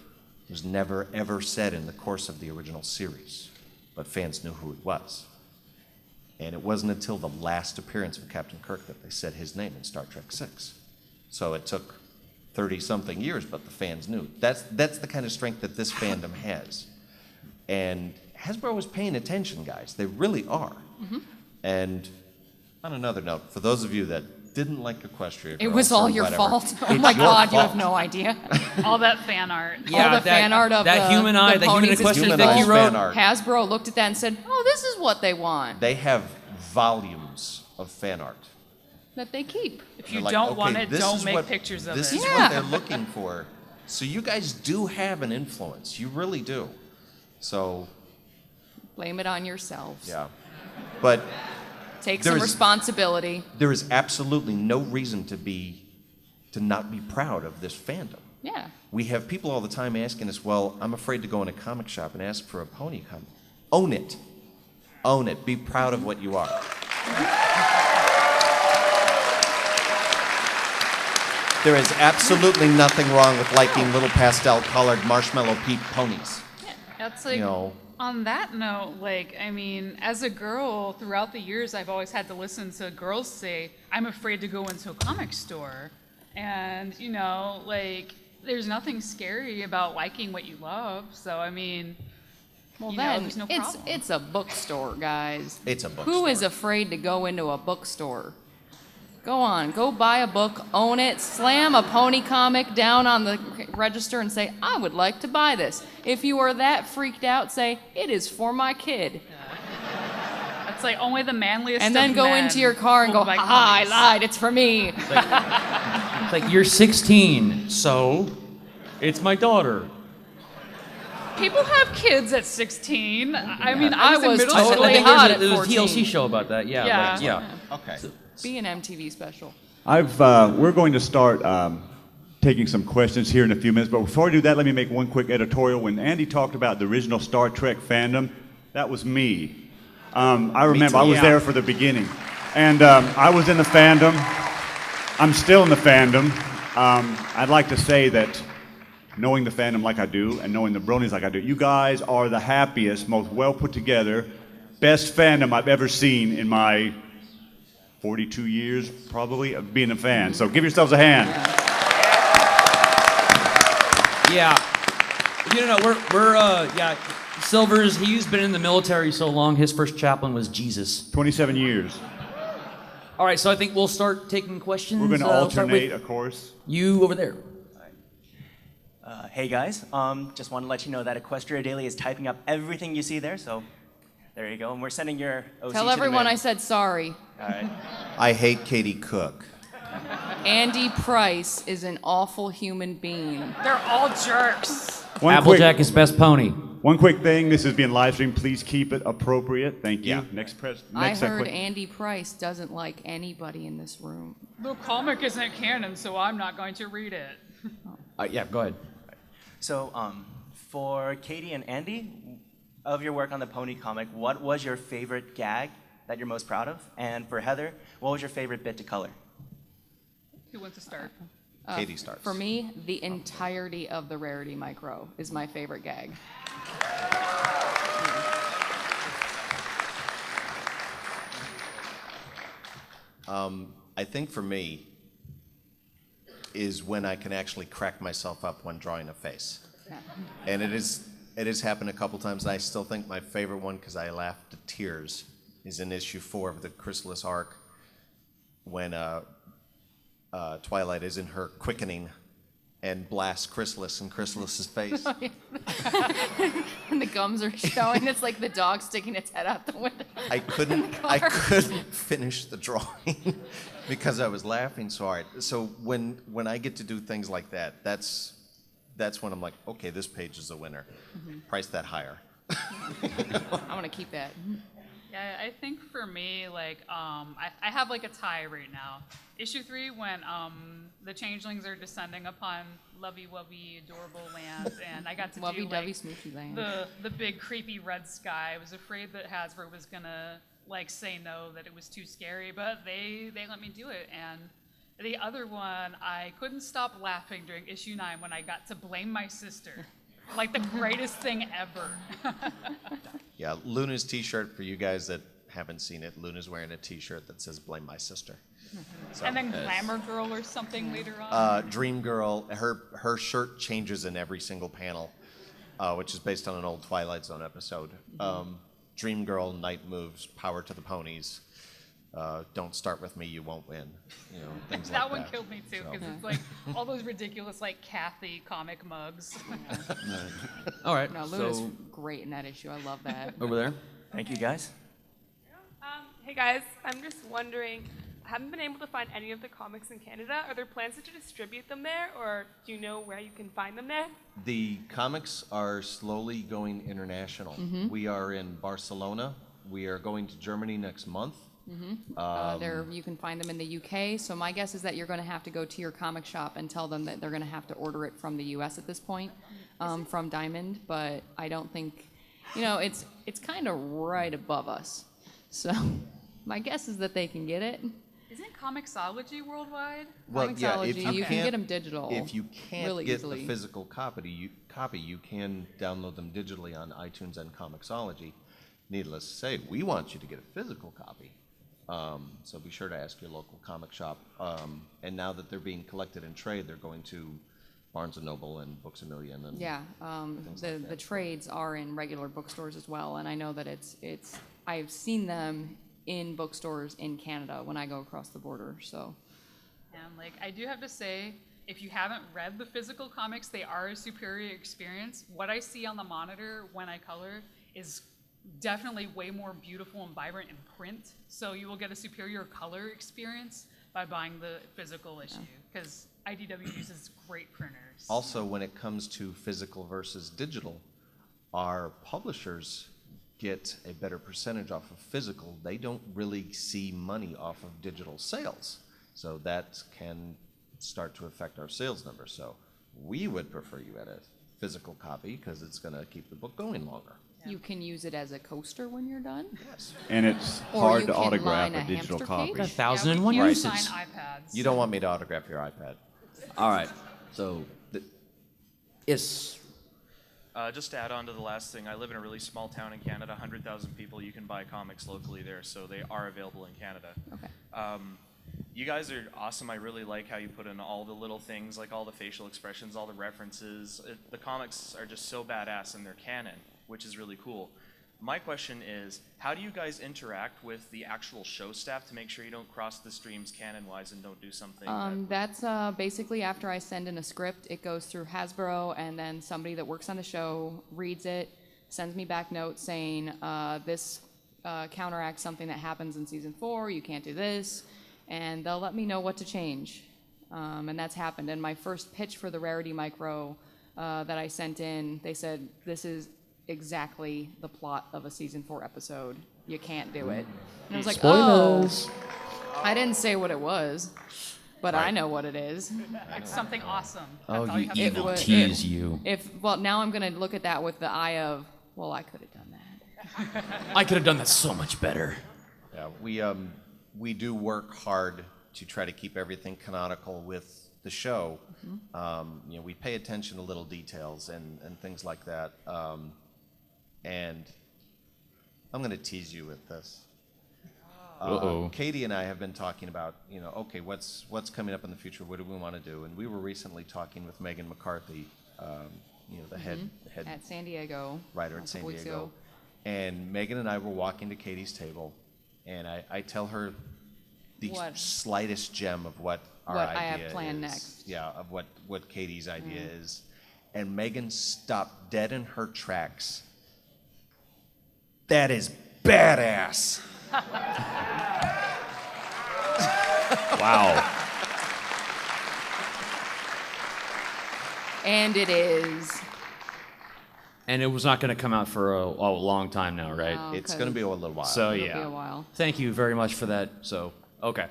E: was never ever said in the course of the original series, but fans knew who he was. And it wasn't until the last appearance of Captain Kirk that they said his name in Star Trek VI. So it took 30-something years, but the fans knew. That's the kind of strength that this fandom has. And Hasbro was paying attention, guys. They really are. And on another note, for those of you that didn't like Equestria
C: It was
E: Girls or
C: all your
E: whatever,
C: fault. Oh
E: it's
C: my
E: your
C: God, you
E: fault.
C: have no idea.
D: All that fan art.
C: All the fan art of
A: that
C: the-
A: human
C: the
A: eye, that human
C: ponies is
A: equestrian
E: human
A: Vicky
E: eyes
A: wrote.
E: fan art.
C: Hasbro looked at that and said, "Oh, this is what they want
E: They have volumes of fan art.
C: that they keep."
D: If you
E: They're like,
D: don't
E: okay,
D: want it,
E: this
D: don't
E: is
D: make
E: what-
D: pictures of
E: This
D: it.
E: is
C: Yeah.
E: what they're looking for. So you guys do have an influence. You really do. So,
C: Blame it on yourselves.
E: yeah. But
C: Take
E: There
C: some
E: is-
C: responsibility.
E: there is absolutely no reason to not be proud of this fandom.
C: Yeah.
E: We have people all the time asking us, well, I'm afraid to go in a comic shop and ask for a pony comic. Own it. Own it. Be proud of what you are. There is absolutely nothing wrong with liking little pastel-colored Marshmallow Pete ponies.
D: That's like, on that note, as a girl, throughout the years, I've always had to listen to girls say, I'm afraid to go into a comic store. And, there's nothing scary about liking what you love. So,
C: Well,
D: then
C: then
D: there's no
C: it's
D: problem.
C: it's a bookstore, guys.
E: It's a bookstore.
C: Who is afraid to go into a bookstore? Go on, go buy a book, own it, slam a pony comic down on the register and say, I would like to buy this. If you are that freaked out, say, it is for my kid.
D: It's like only the manliest
C: And then
D: of
C: go
D: men
C: into your car and
D: will
C: go,
D: buy
C: ha, I
D: comics.
C: lied, it's for me.
A: It's like, you're 16, so it's my daughter.
D: People have kids at 16. I was in
C: was
D: middle
C: totally
D: school.
C: hot at
A: There's a
C: 14.
A: TLC show about that. Yeah.
D: Yeah.
A: Like, yeah.
E: Okay.
C: Be an MTV special.
B: We're going to start taking some questions here in a few minutes, but before we do that, let me make one quick editorial. When Andy talked about the original Star Trek fandom, that was me. I remember I was there for the beginning, and I was in the fandom. I'm still in the fandom. I'd like to say that knowing the fandom like I do and knowing the Bronies like I do, you guys are the happiest, most well put together, best fandom I've ever seen in my 42 years, probably, of being a fan. So give yourselves a hand.
A: Yeah. Silver's, he's been in the military so long, his first chaplain was Jesus.
B: 27 years.
A: All right, so I think we'll start taking questions.
B: We're going to
A: We'll start with
B: alternate, of course.
A: You over there.
F: Hey guys, just want to let you know that Equestria Daily is typing up everything you see there, so there you go. And we're sending your OC
C: Tell
F: to the
C: everyone
F: mail.
C: I said sorry.
F: All right.
E: I hate Katie Cook.
C: Andy Price is an awful human being.
D: They're all jerks.
A: Applejack is best pony.
B: One quick thing. This is being live streamed. Please keep it appropriate. Thank you.
E: Yeah.
B: Next
C: I
B: next
C: heard
B: question.
C: Andy Price doesn't like anybody in this room.
D: The comic isn't canon, so I'm not going to read it.
A: Yeah, go ahead.
F: So, for Katie and Andy, of your work on the Pony comic, what was your favorite gag that you're most proud of? And for Heather, what was your favorite bit to color?
D: Who wants to start?
E: Katie starts.
C: For me, the entirety of the Rarity Micro is my favorite gag.
E: I think for me is when I can actually crack myself up when drawing a face.
C: Yeah.
E: And it has happened a couple times, and I still think my favorite one, because I laughed to tears, is in issue 4 of the Chrysalis arc when Twilight is in her quickening and blasts Chrysalis in Chrysalis's face.
C: And the gums are showing. It's like the dog sticking its head out the window.
E: I couldn't finish the drawing because I was laughing so hard. So when I get to do things like that, that's when I'm like, okay, this page is a winner. Price that higher.
C: I want to keep that.
D: Yeah, I think for me, like, I have like a tie right now. Issue 3, when the changelings are descending upon lovey-wovey, adorable land, and I got to do
C: Lovey-dovey,
D: like
C: smoochy land.
D: the big creepy red sky. I was afraid that Hasbro was gonna like say no, that it was too scary, but they let me do it. And the other one, I couldn't stop laughing during issue 9 when I got to blame my sister. Like the greatest thing ever.
E: Yeah, Luna's t-shirt, for you guys that haven't seen it, Luna's wearing a t-shirt that says "Blame my sister." So,
D: And then Glamour Girl or something later on.
E: Dream Girl, her shirt changes in every single panel, which is based on an old Twilight Zone episode. Dream Girl, Night Moves, Power to the Ponies, Don't Start With Me, You Won't Win. You know, things
D: That
E: like
D: one
E: that.
D: killed me too,
E: So-
D: because it's like all those ridiculous like Kathy comic mugs.
A: All right,
C: No, Luna's
A: so
C: great in that issue. I love that.
A: over there.
F: Thank you, guys.
G: Hey guys, I'm just wondering, I haven't been able to find any of the comics in Canada. Are there plans to distribute them there, or do you know where you can find them there?
E: The comics are slowly going international. We are in Barcelona. We are going to Germany next month.
C: You can find them in the UK. So my guess is that you're going to have to go to your comic shop and tell them that they're going to have to order it from the US at this point, from Diamond. But I don't think, it's kind of right above us. So my guess is that they can get it.
D: Isn't Comixology worldwide?
E: Well, yeah, if
C: Comixology,
E: you
C: you can
E: can't
C: get them digital.
E: If you can't
C: really
E: get
C: easily.
E: the physical copy, you can download them digitally on iTunes and Comixology. Needless to say, we want you to get a physical copy. So be sure to ask your local comic shop. And now that they're being collected in trade, they're going to Barnes & Noble and Books A Million. And
C: Yeah, the trades are in regular bookstores as well, and I know that it's I've seen them in bookstores in Canada when I go across the border. So
D: And like I do have to say, if you haven't read the physical comics, they are a superior experience. What I see on the monitor when I color is definitely way more beautiful and vibrant in print. So you will get a superior color experience by buying the physical issue, because IDW uses great printers.
E: Also, when it comes to physical versus digital, our publishers get a better percentage off of physical. They don't really see money off of digital sales. So that can start to affect our sales numbers. So we would prefer you get a physical copy because it's going to keep the book going longer.
C: you can use it as a coaster when you're done.
E: Yes.
B: And it's
C: Or
B: hard
C: you
B: to
C: can
B: autograph
C: line
B: a
C: a
B: digital
C: hamster
B: copy.
C: cage.
A: 1,001
D: Yeah, we
A: uses.
D: can't sign iPads.
E: You don't want me to autograph your iPad.
A: All right, so yes.
H: Just to add on to the last thing, I live in a really small town in Canada, 100,000 people. You can buy comics locally there, so they are available in Canada.
C: Okay.
H: You guys are awesome. I really like how you put in all the little things, like all the facial expressions, all the references. The comics are just so badass and they're canon, which is really cool. My question is, how do you guys interact with the actual show staff to make sure you don't cross the streams canon-wise and don't do something?
C: That's basically after I send in a script, it goes through Hasbro, and then somebody that works on the show reads it, sends me back notes saying, this counteracts something that happens in season 4, you can't do this, and they'll let me know what to change. And that's happened. And my first pitch for the Rarity Micro that I sent in, they said, this is exactly the plot of a season 4 episode. You can't do it. And I was like,
A: Spoilers.
C: oh. I didn't say what it was, but I know what it is.
D: It's something awesome.
A: Oh,
D: That's all
A: you
D: have to
A: evil
D: do.
A: tease you.
C: Well, now I'm going to look at that with the eye of, well, I could have done that.
A: I could have done that so much better.
E: Yeah, we do work hard to try to keep everything canonical with the show. We pay attention to little details and things like that. And I'm going to tease you with this. Katie and I have been talking about, okay, what's coming up in the future? What do we want to do? And we were recently talking with Megan McCarthy, the head
C: At San Diego.
E: writer
C: a
E: at San
C: couple weeks
E: Diego.
C: ago.
E: And Megan and I were walking to Katie's table, and I tell her the
C: What?
E: slightest gem of what our
C: What
E: idea
C: I have planned
E: is.
C: next.
E: Yeah, of what Katie's idea is. And Megan stopped dead in her tracks. That is badass.
B: Wow.
C: And it is.
A: And it was not going to come out for a long time now, right?
C: No.
E: It's
C: Okay.
E: going to be a little while.
A: So
C: It'll be
A: yeah.
C: a while.
A: Thank you very much for that. So okay.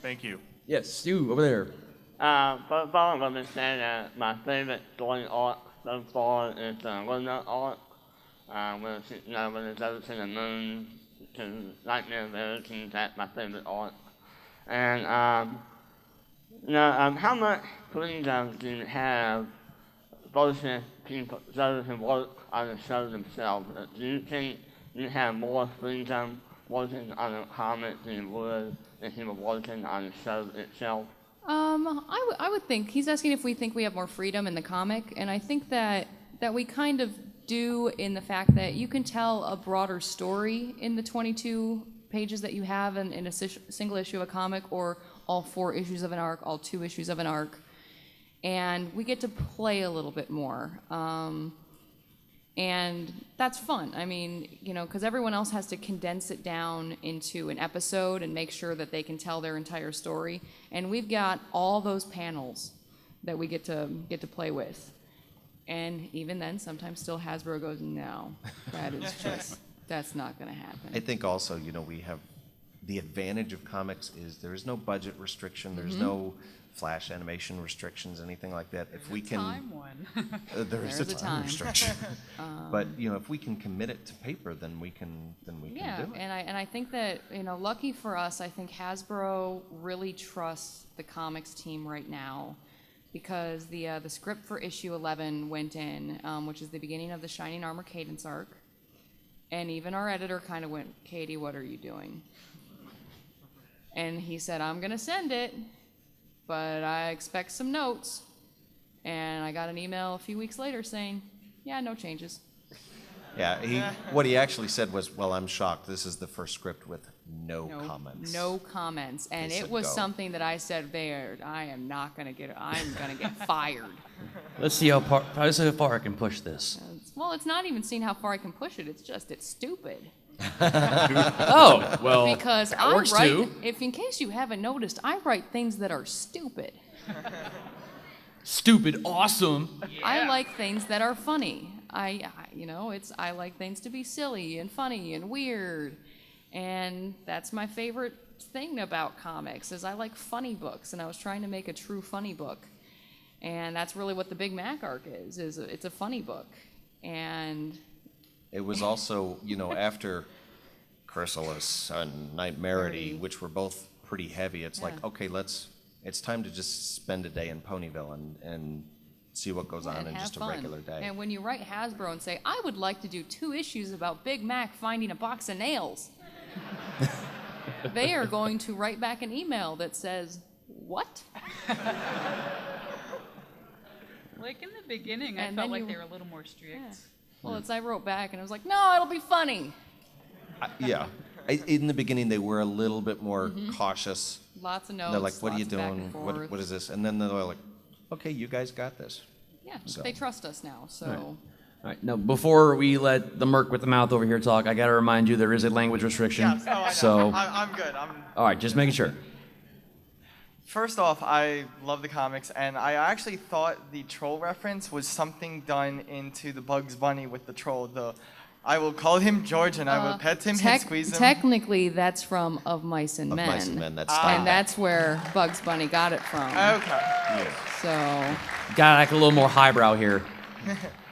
H: Thank you.
A: Yes, you over there.
I: First of all, I'm going to say that my favorite story arc so far is the Winter arc, where she's when it goes to the moon to Nightmare Verities. That's my favorite arc. And how much freedom do you have versus people, those who work on the show themselves? Do you think you have more freedom working on a comic than you would if you were working on the show itself?
C: I would think he's asking if we think we have more freedom in the comic, and I think that we kind of do in the fact that you can tell a broader story in the 22 pages that you have in a single issue of a comic, or all 4 issues of an arc, all 2 issues of an arc, and we get to play a little bit more. And that's fun. I mean, because everyone else has to condense it down into an episode and make sure that they can tell their entire story. And we've got all those panels that we get to play with. And even then, sometimes still Hasbro goes, no, that's not going to happen.
E: I think also, we have the advantage of comics is there is no budget restriction. There's no flash animation restrictions, anything like that. If we can,
D: Time one.
E: there is
C: There's
E: a
C: a
E: time
C: time.
E: restriction. But if we can commit it to paper, then we can do it.
C: And I think that lucky for us, I think Hasbro really trusts the comics team right now, because the script for issue 11 went in, which is the beginning of the Shining Armor Cadence arc, and even our editor kind of went, Katie, what are you doing? And he said, I'm gonna send it, but I expect some notes. And I got an email a few weeks later saying, yeah, no changes.
E: Yeah, what he actually said was, well, I'm shocked. This is the first script with no comments.
C: No comments. And
E: They
C: it
E: said
C: was
E: go.
C: something that I said there, I'm gonna get fired.
A: Let's see how far I can push this.
C: Well, it's not even seeing how far I can push it. It's stupid.
A: Oh, well,
C: Because
A: that
C: I
A: works
C: write,
A: too.
C: if in case you haven't noticed, I write things that are stupid.
A: Stupid, awesome.
C: I like things that are funny. I like things to be silly and funny and weird. And that's my favorite thing about comics is I like funny books, and I was trying to make a true funny book. And that's really what the Big Mac arc is it's a funny book. And
E: It was also, after Chrysalis and Nightmarity, which were both pretty heavy, it's like, okay, it's time to just spend a day in Ponyville and see what goes on
C: and
E: in
C: have
E: just a
C: fun.
E: regular day.
C: And when you write Hasbro and say, I would like to do 2 issues about Big Mac finding a box of nails, they are going to write back an email that says, what?
D: Like in the beginning, I
C: And
D: felt
C: then
D: like
C: you-
D: they were a little more strict.
C: Yeah. Well, I wrote back and I was like, no, it'll be funny.
E: Yeah. In the beginning, they were a little bit more cautious.
C: Lots of notes.
E: They're like, "What are you
C: lots of back
E: doing?
C: and forth.
E: What is this?" And then they're like, "Okay, you guys got this."
C: Yeah,
E: So.
C: they trust us now, so.
A: All right, now before we let the merc with the mouth over here talk, I got to remind you there is a language restriction.
J: Yeah, oh, I know.
A: So,
J: I'm good.
A: all right, just making sure.
J: First off, I love the comics, and I actually thought the troll reference was something done into the Bugs Bunny with the troll. I will call him George, and I will pet him and squeeze him.
C: Technically, that's from Of Mice and
E: Of
C: Men.
E: Mice and Men, that's
C: And that's where Bugs Bunny got it from.
J: Okay.
C: So,
A: Got to act a little more highbrow here.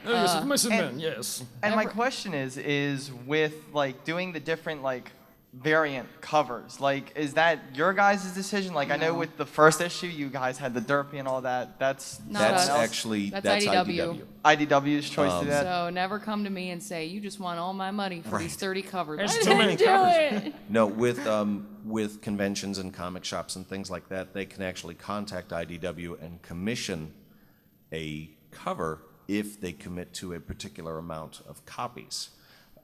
J: Yes. And my question is with like doing the different like variant covers, like is that your guys' decision? Like I know with the first issue you guys had the Derpy and all that. That's
C: Not
E: That's
C: us.
E: actually
C: That's
E: that's
C: IDW.
J: IDW's choice to do that.
C: so never come to me and say, you just want all my money for these 30 covers.
K: There's
C: I
K: too many
C: didn't do
K: covers.
C: it.
E: No, with conventions and comic shops and things like that, they can actually contact IDW and commission a cover if they commit to a particular amount of copies.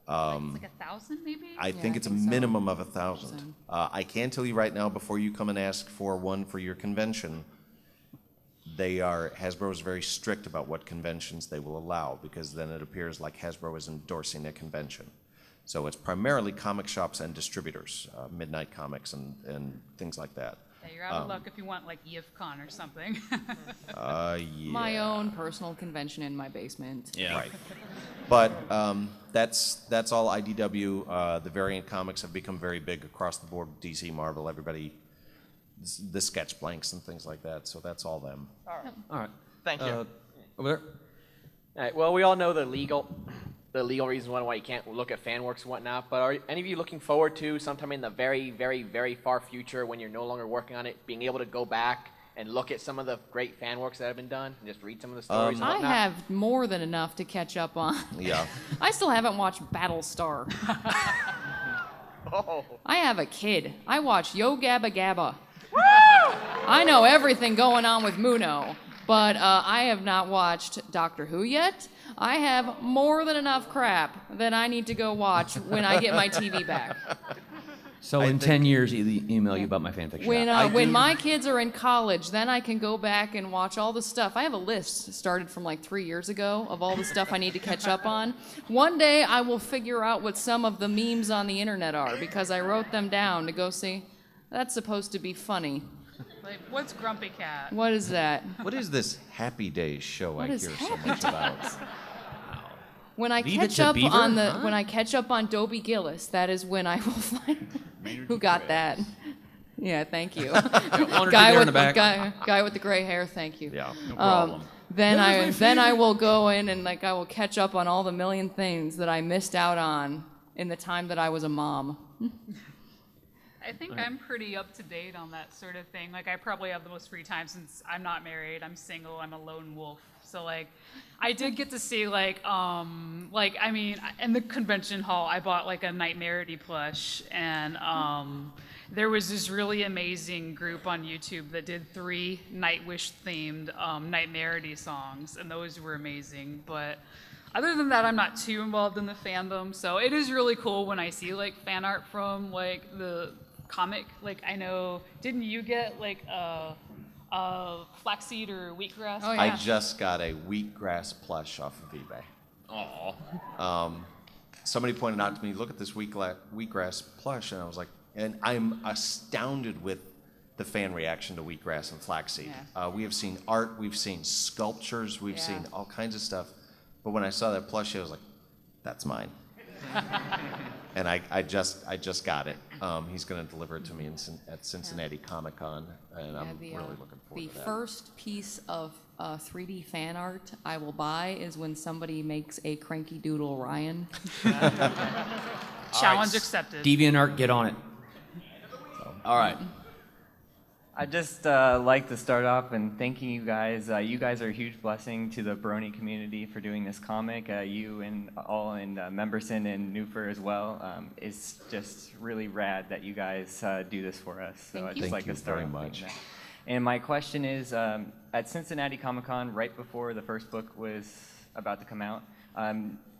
D: Like 1,000 maybe?
E: I think
C: I
E: it's a
C: think so.
E: minimum of 1,000. I can tell you right now, before you come and ask for one for your convention, Hasbro is very strict about what conventions they will allow, because then it appears like Hasbro is endorsing a convention. So it's primarily comic shops and distributors, Midnight Comics and things like that.
D: Yeah, you're out of luck if you want like YIFCon or something.
E: Yeah.
C: My own personal convention in my basement.
A: Yeah.
E: Right. But that's all IDW. The variant comics have become very big across the board. DC, Marvel, everybody, the sketch blanks and things like that. So that's all them.
A: All right.
J: Thank you.
A: Over there.
L: All right, well, we all know the legal reasons why you can't look at fan works and whatnot, but are any of you looking forward to sometime in the very, very, very far future, when you're no longer working on it, being able to go back and look at some of the great fan works that have been done and just read some of the stories and
C: I
L: whatnot?
C: have more than enough to catch up on.
E: Yeah.
C: I still haven't watched Battlestar.
L: Oh.
C: I have a kid. I watch Yo Gabba Gabba. I know everything going on with Muno, but I have not watched Doctor Who yet. I have more than enough crap that I need to go watch when I get my TV back.
A: So in 10 years, email you about my fanfiction.
C: When my kids are in college, then I can go back and watch all the stuff. I have a list started from like 3 years ago of all the stuff I need to catch up on. One day I will figure out what some of the memes on the internet are, because I wrote them down to go see. That's supposed to be funny.
D: Like, what's Grumpy Cat?
C: What is that?
E: What is this Happy Days show
C: What
E: I
C: is
E: hear so
C: Happy
E: much about?
C: When I
A: Leave it
C: catch
A: to
C: up
A: Beaver,
C: on
A: huh?
C: when I catch up on Dobie Gillis, that is when I will find who got that. Yeah, thank you.
A: Honor
C: guy
A: there in
C: with
A: the back.
C: guy with the gray hair, thank you.
E: Yeah, no problem.
C: Then I will go in and I will catch up on all the million things that I missed out on in the time that I was a mom.
D: I think I'm pretty up to date on that sort of thing. Like, I probably have the most free time since I'm not married, I'm single, I'm a lone wolf. So, like, I did get to see, I mean, in the convention hall, I bought, like, a Nightmarity plush, and there was this really amazing group on YouTube that did 3 Nightwish-themed Nightmarity songs, and those were amazing, but other than that, I'm not too involved in the fandom, so it is really cool when I see, like, fan art from, like, the comic. Like, I know, didn't you get, like, flaxseed or wheatgrass?
C: Oh, yeah.
E: I just got a wheatgrass plush off of eBay.
A: Aw.
E: Somebody pointed out to me, look at this wheatgrass plush, and I was like, and I'm astounded with the fan reaction to wheatgrass and flaxseed.
C: Yeah.
E: We have seen art, we've seen sculptures, we've
C: Yeah.
E: seen all kinds of stuff, but when I saw that plushie, I was like, that's mine. And I just got it. He's going to deliver it to me at Cincinnati Comic Con, and I'm really looking forward
C: The
E: to that.
C: first piece of 3D fan art I will buy is when somebody makes a Cranky Doodle Ryan.
D: Challenge accepted.
A: DeviantArt, get on it. All right.
M: I'd just like to start off and thanking you guys. You guys are a huge blessing to the Brony community for doing this comic. You and all in Memberson and Newfer as well. It's just really rad that you guys do this for us. So I'd just like to start
E: very
M: off
E: much.
M: doing that. And my question is, at Cincinnati Comic Con, right before the first book was about to come out,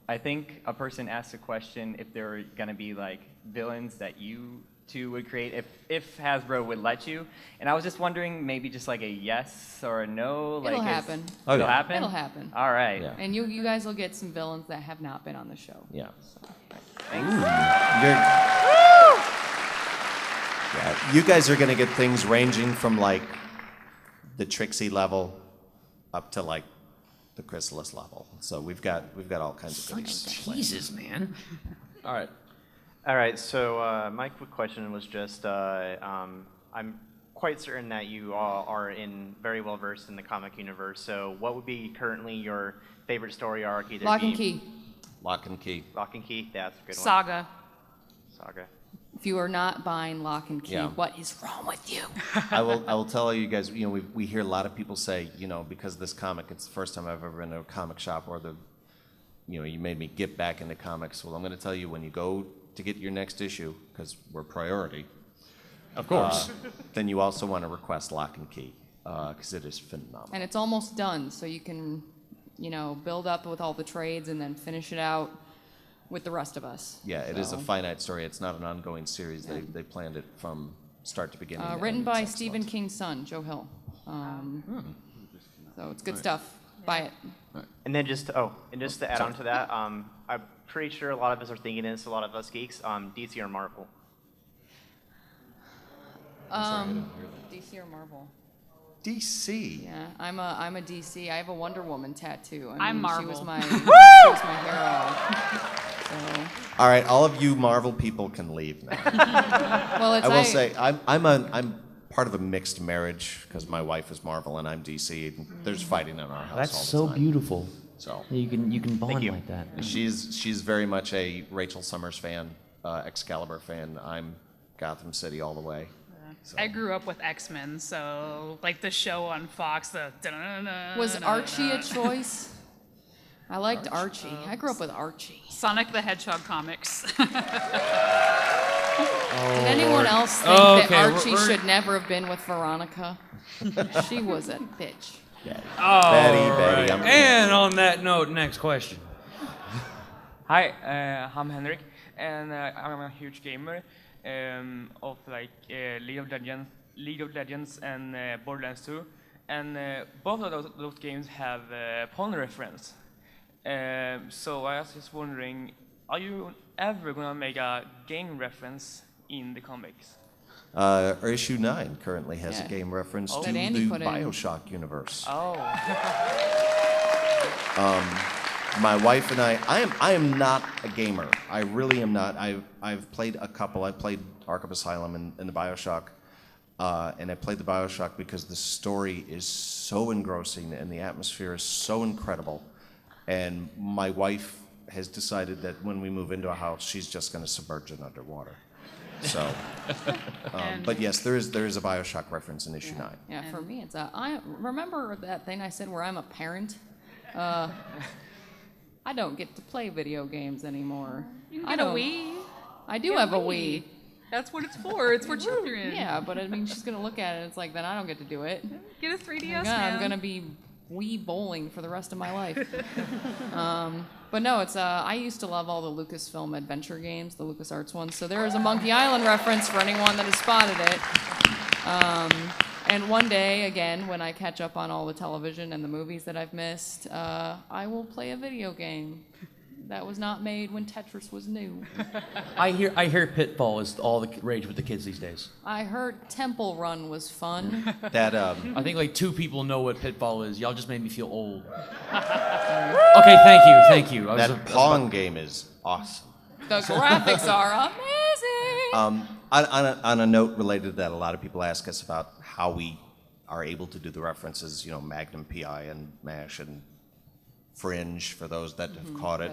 M: I think a person asked a question if there were going to be like villains that you two would create if Hasbro would let you, and I was just wondering maybe just like a yes or a no. Like,
C: It'll happen.
M: It'll happen.
C: It'll happen.
M: All right.
E: Yeah.
C: And you guys will get some villains that have not been on the show.
E: Yeah.
C: So.
E: Yeah, you guys are going to get things ranging from like the Trixie level up to like the Chrysalis level. So we've got all kinds of goodies.
A: Jesus, man.
K: All right. So my quick question was just, I'm quite certain that you all are very well versed in the comic universe. So what would be currently your favorite story arc? Either
C: Lock and Key.
E: Lock and Key.
K: Lock and Key. That's a good one.
D: Saga.
K: Saga.
C: If you are not buying Lock and Key,
E: Yeah.
C: what is wrong with you?
E: I will tell you guys, we hear a lot of people say, because of this comic, it's the first time I've ever been to a comic shop, or you made me get back into comics. Well, I'm going to tell you, when you go to get your next issue, because we're priority,
A: Of course.
E: then you also want to request Lock and Key, because it is phenomenal.
C: And it's almost done, so you can, build up with all the trades and then finish it out with the rest of us.
E: Yeah, it is a
C: So,
E: finite story. It's not an ongoing series. They planned it from start to beginning.
C: written
E: and
C: by
E: it's
C: Stephen
E: excellent.
C: King's son, Joe Hill. So it's good stuff. Buy it.
K: And then just to add on to that, I'm pretty sure a lot of us are thinking this. A lot of us geeks, DC or Marvel.
C: DC or Marvel?
E: DC.
C: Yeah, I'm a DC. I have a Wonder Woman tattoo.
D: I'm
C: She was
D: Marvel.
C: my hero. So,
E: All right, all of you Marvel people can leave now.
C: well, it's
E: I will say I'm part of a mixed marriage because my wife is Marvel and I'm DC. And there's fighting in our house
A: That's
E: all
A: so
E: the time.
A: beautiful.
E: So
A: You can bond
K: you.
A: like that.
E: she's very much a Rachel Summers fan, Excalibur fan. I'm Gotham City all the way. So.
D: I grew up with X-Men, so like the show on Fox, the
C: was Archie a choice? I liked Archie. I grew up with Archie.
D: Sonic the Hedgehog comics.
C: Did anyone else think that Archie should never have been with Veronica? She was a bitch.
E: Betty.
A: And on that note, next question.
N: Hi, I'm Henrik, and I'm a huge gamer of like League of Legends and Borderlands 2, and both of those games have porn reference. So I was just wondering, are you ever gonna make a game reference in the comics?
E: Our issue 9 currently has a game reference to
C: That Andy
E: the
C: put in.
E: BioShock universe.
N: Oh.
E: My wife and I am not a gamer. I really am not. I've played a couple. I played Arkham Asylum and the BioShock, and I played the BioShock because the story is so engrossing and the atmosphere is so incredible. And my wife has decided that when we move into a house, she's just going to submerge it underwater. So, but yes, there is a BioShock reference in issue 9.
C: Yeah, for me, it's I remember that thing I said where I'm a parent. I don't get to play video games anymore.
D: You can
C: I
D: get a
C: don't.
D: Wii.
C: I do
D: Get
C: have a Wii.
D: That's what it's for. It's for children.
C: Yeah, but I mean, she's gonna look at it. It's like then I don't get to do it.
D: Get a 3DS,
C: I'm gonna be Wii bowling for the rest of my life. But no, it's I used to love all the Lucasfilm adventure games, the LucasArts ones. So there is a Monkey Island reference for anyone that has spotted it. And one day, again, when I catch up on all the television and the movies that I've missed, I will play a video game that was not made when Tetris was new.
A: I hear Pitfall is all the rage with the kids these days.
C: I heard Temple Run was fun.
E: That
A: I think like 2 people know what Pitfall is. Y'all just made me feel old. Okay, thank you.
E: That Pong game is awesome.
C: The graphics are amazing.
E: On a note related to that, a lot of people ask us about how we are able to do the references, Magnum PI and MASH and Fringe for those that have caught it.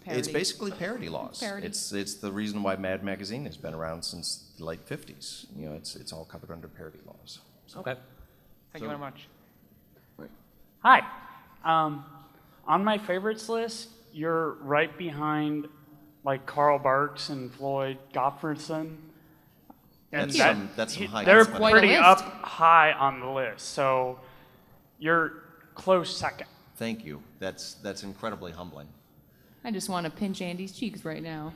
E: It's basically parody laws.
C: Parody.
E: It's the reason why Mad Magazine has been around since the late 50s. It's all covered under parody laws. So.
A: Okay.
N: Thank you very much.
O: Hi. On my favorites list, you're right behind like Carl Barks and Floyd Gottfredson. And
E: That's some high
O: they're
E: company.
O: pretty up high on the list. So you're close second.
E: Thank you. That's incredibly humbling.
C: I just want to pinch Andy's cheeks right now.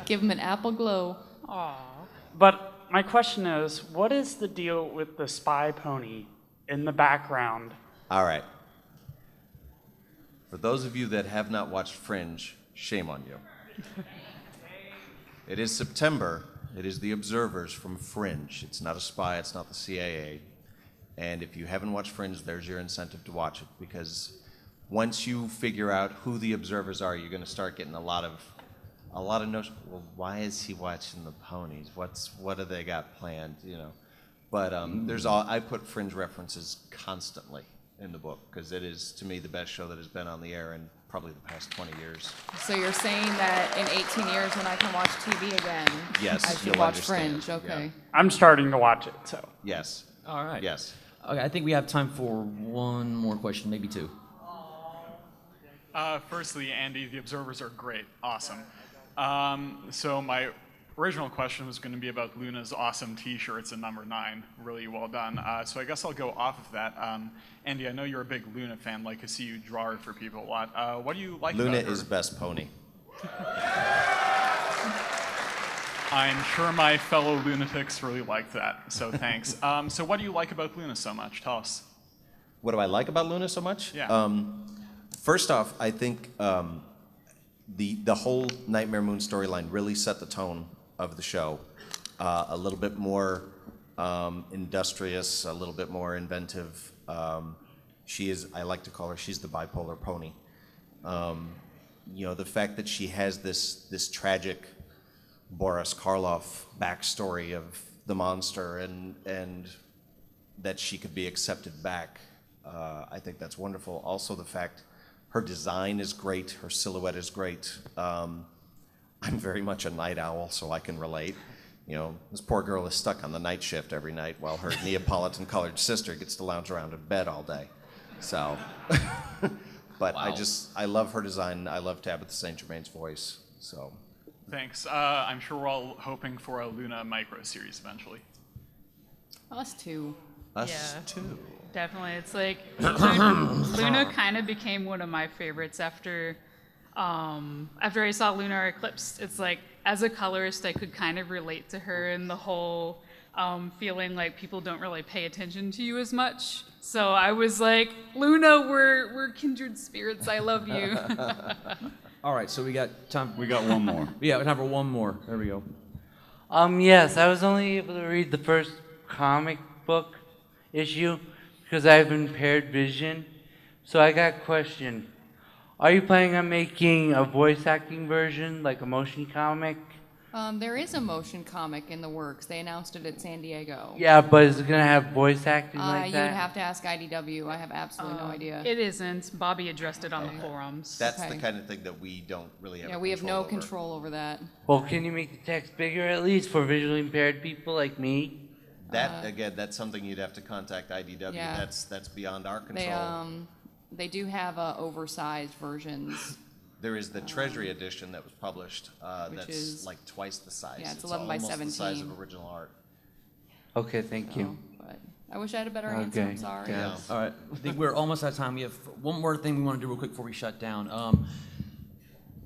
C: Give him an apple glow.
O: But my question is, what is the deal with the spy pony in the background?
E: All right. For those of you that have not watched Fringe, shame on you. It is September. It is the observers from Fringe. It's not a spy. It's not the CIA. And if you haven't watched Fringe, there's your incentive to watch it, because once you figure out who the observers are, you're going to start getting a lot of notion. Well, why is he watching the ponies? What do they got planned? You know, but I put Fringe references constantly in the book because it is, to me, the best show that has been on the air in probably the past 20 years.
C: So you're saying that in 18 years when I can watch TV again,
E: Yes,
C: I should
E: you'll
C: watch
E: understand.
C: Fringe. Okay.
E: Yeah.
O: I'm starting to watch it, so.
E: Yes.
A: All right.
E: Yes.
A: Okay, I think we have time for one more question, maybe two.
P: Firstly, Andy, the observers are great. Awesome. So my original question was going to be about Luna's awesome t-shirts in number 9. Really well done. So I guess I'll go off of that. Andy, I know you're a big Luna fan, like I see you draw her for people a lot. What do you like
E: Luna
P: about her?
E: is best pony.
P: I'm sure my fellow lunatics really liked that, so thanks. So what do you like about Luna so much? Tell us.
E: What do I like about Luna so much?
P: Yeah.
E: First off, I think the whole Nightmare Moon storyline really set the tone of the show. A little bit more industrious, a little bit more inventive. She is, I like to call her, she's the bipolar pony. You know, the fact that she has this tragic Boris Karloff backstory of the monster and that she could be accepted back, I think that's wonderful. Also the fact her design is great, her silhouette is great. I'm very much a night owl, so I can relate. You know, this poor girl is stuck on the night shift every night while her Neapolitan-colored sister gets to lounge around in bed all day. So, but
A: Wow.
E: I love her design. I love Tabitha St. Germain's voice, so.
P: Thanks. I'm sure we're all hoping for a Luna micro series eventually.
C: Us too.
E: Us too.
D: Definitely. It's like Luna kind of became one of my favorites after I saw Lunar Eclipse. It's like, as a colorist, I could kind of relate to her and the whole feeling like people don't really pay attention to you as much. So I was like, Luna, we're kindred spirits. I love you.
A: All right, so we got time.
B: We got one more.
A: Yeah, we have time for one more. There we go.
Q: Yes, I was only able to read the first comic book issue because I have impaired vision. So I got a question. Are you planning on making a voice acting version, like a motion comic?
C: There is a motion comic in the works. They announced it at San Diego.
Q: Yeah, but is it going to have voice acting like
C: You
Q: that?
C: would have to ask IDW. I have absolutely no idea.
D: It isn't. Bobby addressed it on the forums.
E: That's
C: Okay.
E: the kind of thing that we don't really have.
C: Yeah, we have no
E: over.
C: control over that.
Q: Well, can you make the text bigger at least for visually impaired people like me?
E: That again, that's something you'd have to contact IDW.
C: Yeah.
E: That's beyond our control.
C: They do have oversized versions.
E: There is the Treasury edition that was published.
C: Which
E: That's
C: is-
E: like twice the size.
C: yeah, it's 11 by
E: almost the size
C: 17.
E: of original art.
Q: Okay, thank you.
C: But I wish I had a better answer. I'm sorry.
E: Yeah.
A: All right, I think we're almost out of time. We have one more thing we want to do real quick before we shut down.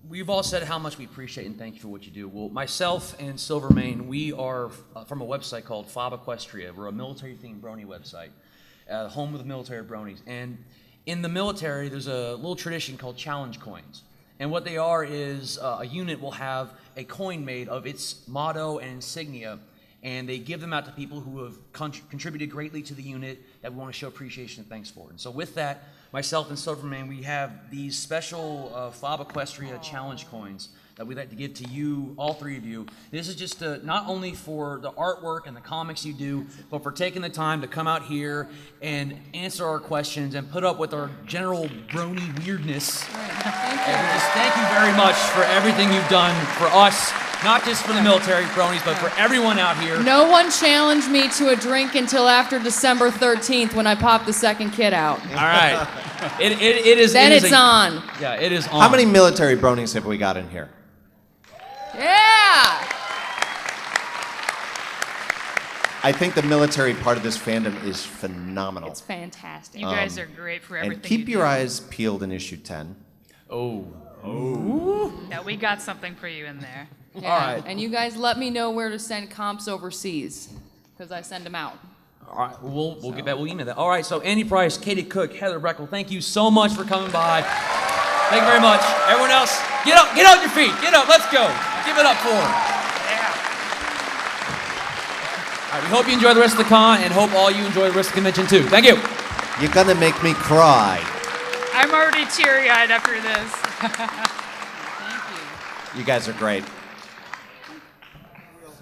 A: We've all said how much we appreciate and thank you for what you do. Well, myself and Silvermane, we are from a website called Fob Equestria. We're a military-themed brony website, home of the military bronies. And in the military, there's a little tradition called challenge coins. And what they are is a unit will have a coin made of its motto and insignia, and they give them out to people who have contributed greatly to the unit that we want to show appreciation and thanks for. And so with that, myself and Silverman, we have these special Fob Equestria challenge coins that we'd like to give to you, all three of you. This is just not only for the artwork and the comics you do, but for taking the time to come out here and answer our questions and put up with our general brony weirdness. And we just thank you very much for everything you've done for us, not just for the military bronies, but for everyone out here.
C: No one challenged me to a drink until after December 13th when I popped the second kid out.
A: All right. It is.
C: Then
A: it is
C: it's on.
A: Yeah, it is on.
E: How many military bronies have we got in here?
C: Yeah!
E: I think the military part of this fandom is phenomenal.
C: It's fantastic.
D: You guys are great for everything.
E: And keep
D: you
E: your
D: do.
E: eyes peeled in issue 10.
A: Oh.
D: Yeah, we got something for you in there.
C: Yeah.
A: All right.
C: And you guys let me know where to send comps overseas, because I send them out.
A: All right, we'll get that. We'll email that. All right, so Andy Price, Katie Cook, Heather Breckel, thank you so much for coming by. Thank you very much. Everyone else, get up on your feet. Get up, let's go. Give it up for them. All right, we hope you enjoy the rest of the con and hope all you enjoy the rest of the convention too. Thank you.
E: You're gonna make me cry.
D: I'm already teary-eyed after this.
E: You guys are great.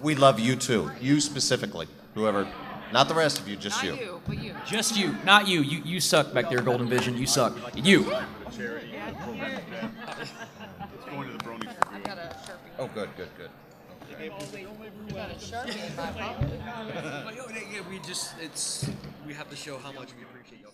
E: We love you too. You specifically. Whoever. Not the rest of you, just you.
C: Not you, but you.
A: Just you, not you. You suck back there, Golden Vision. You suck. You.
B: It's going to the Brony.
C: I've got a Sharpie.
E: Oh, good.
C: I've got a Sharpie in my pocket.
R: We have to show how much we appreciate you.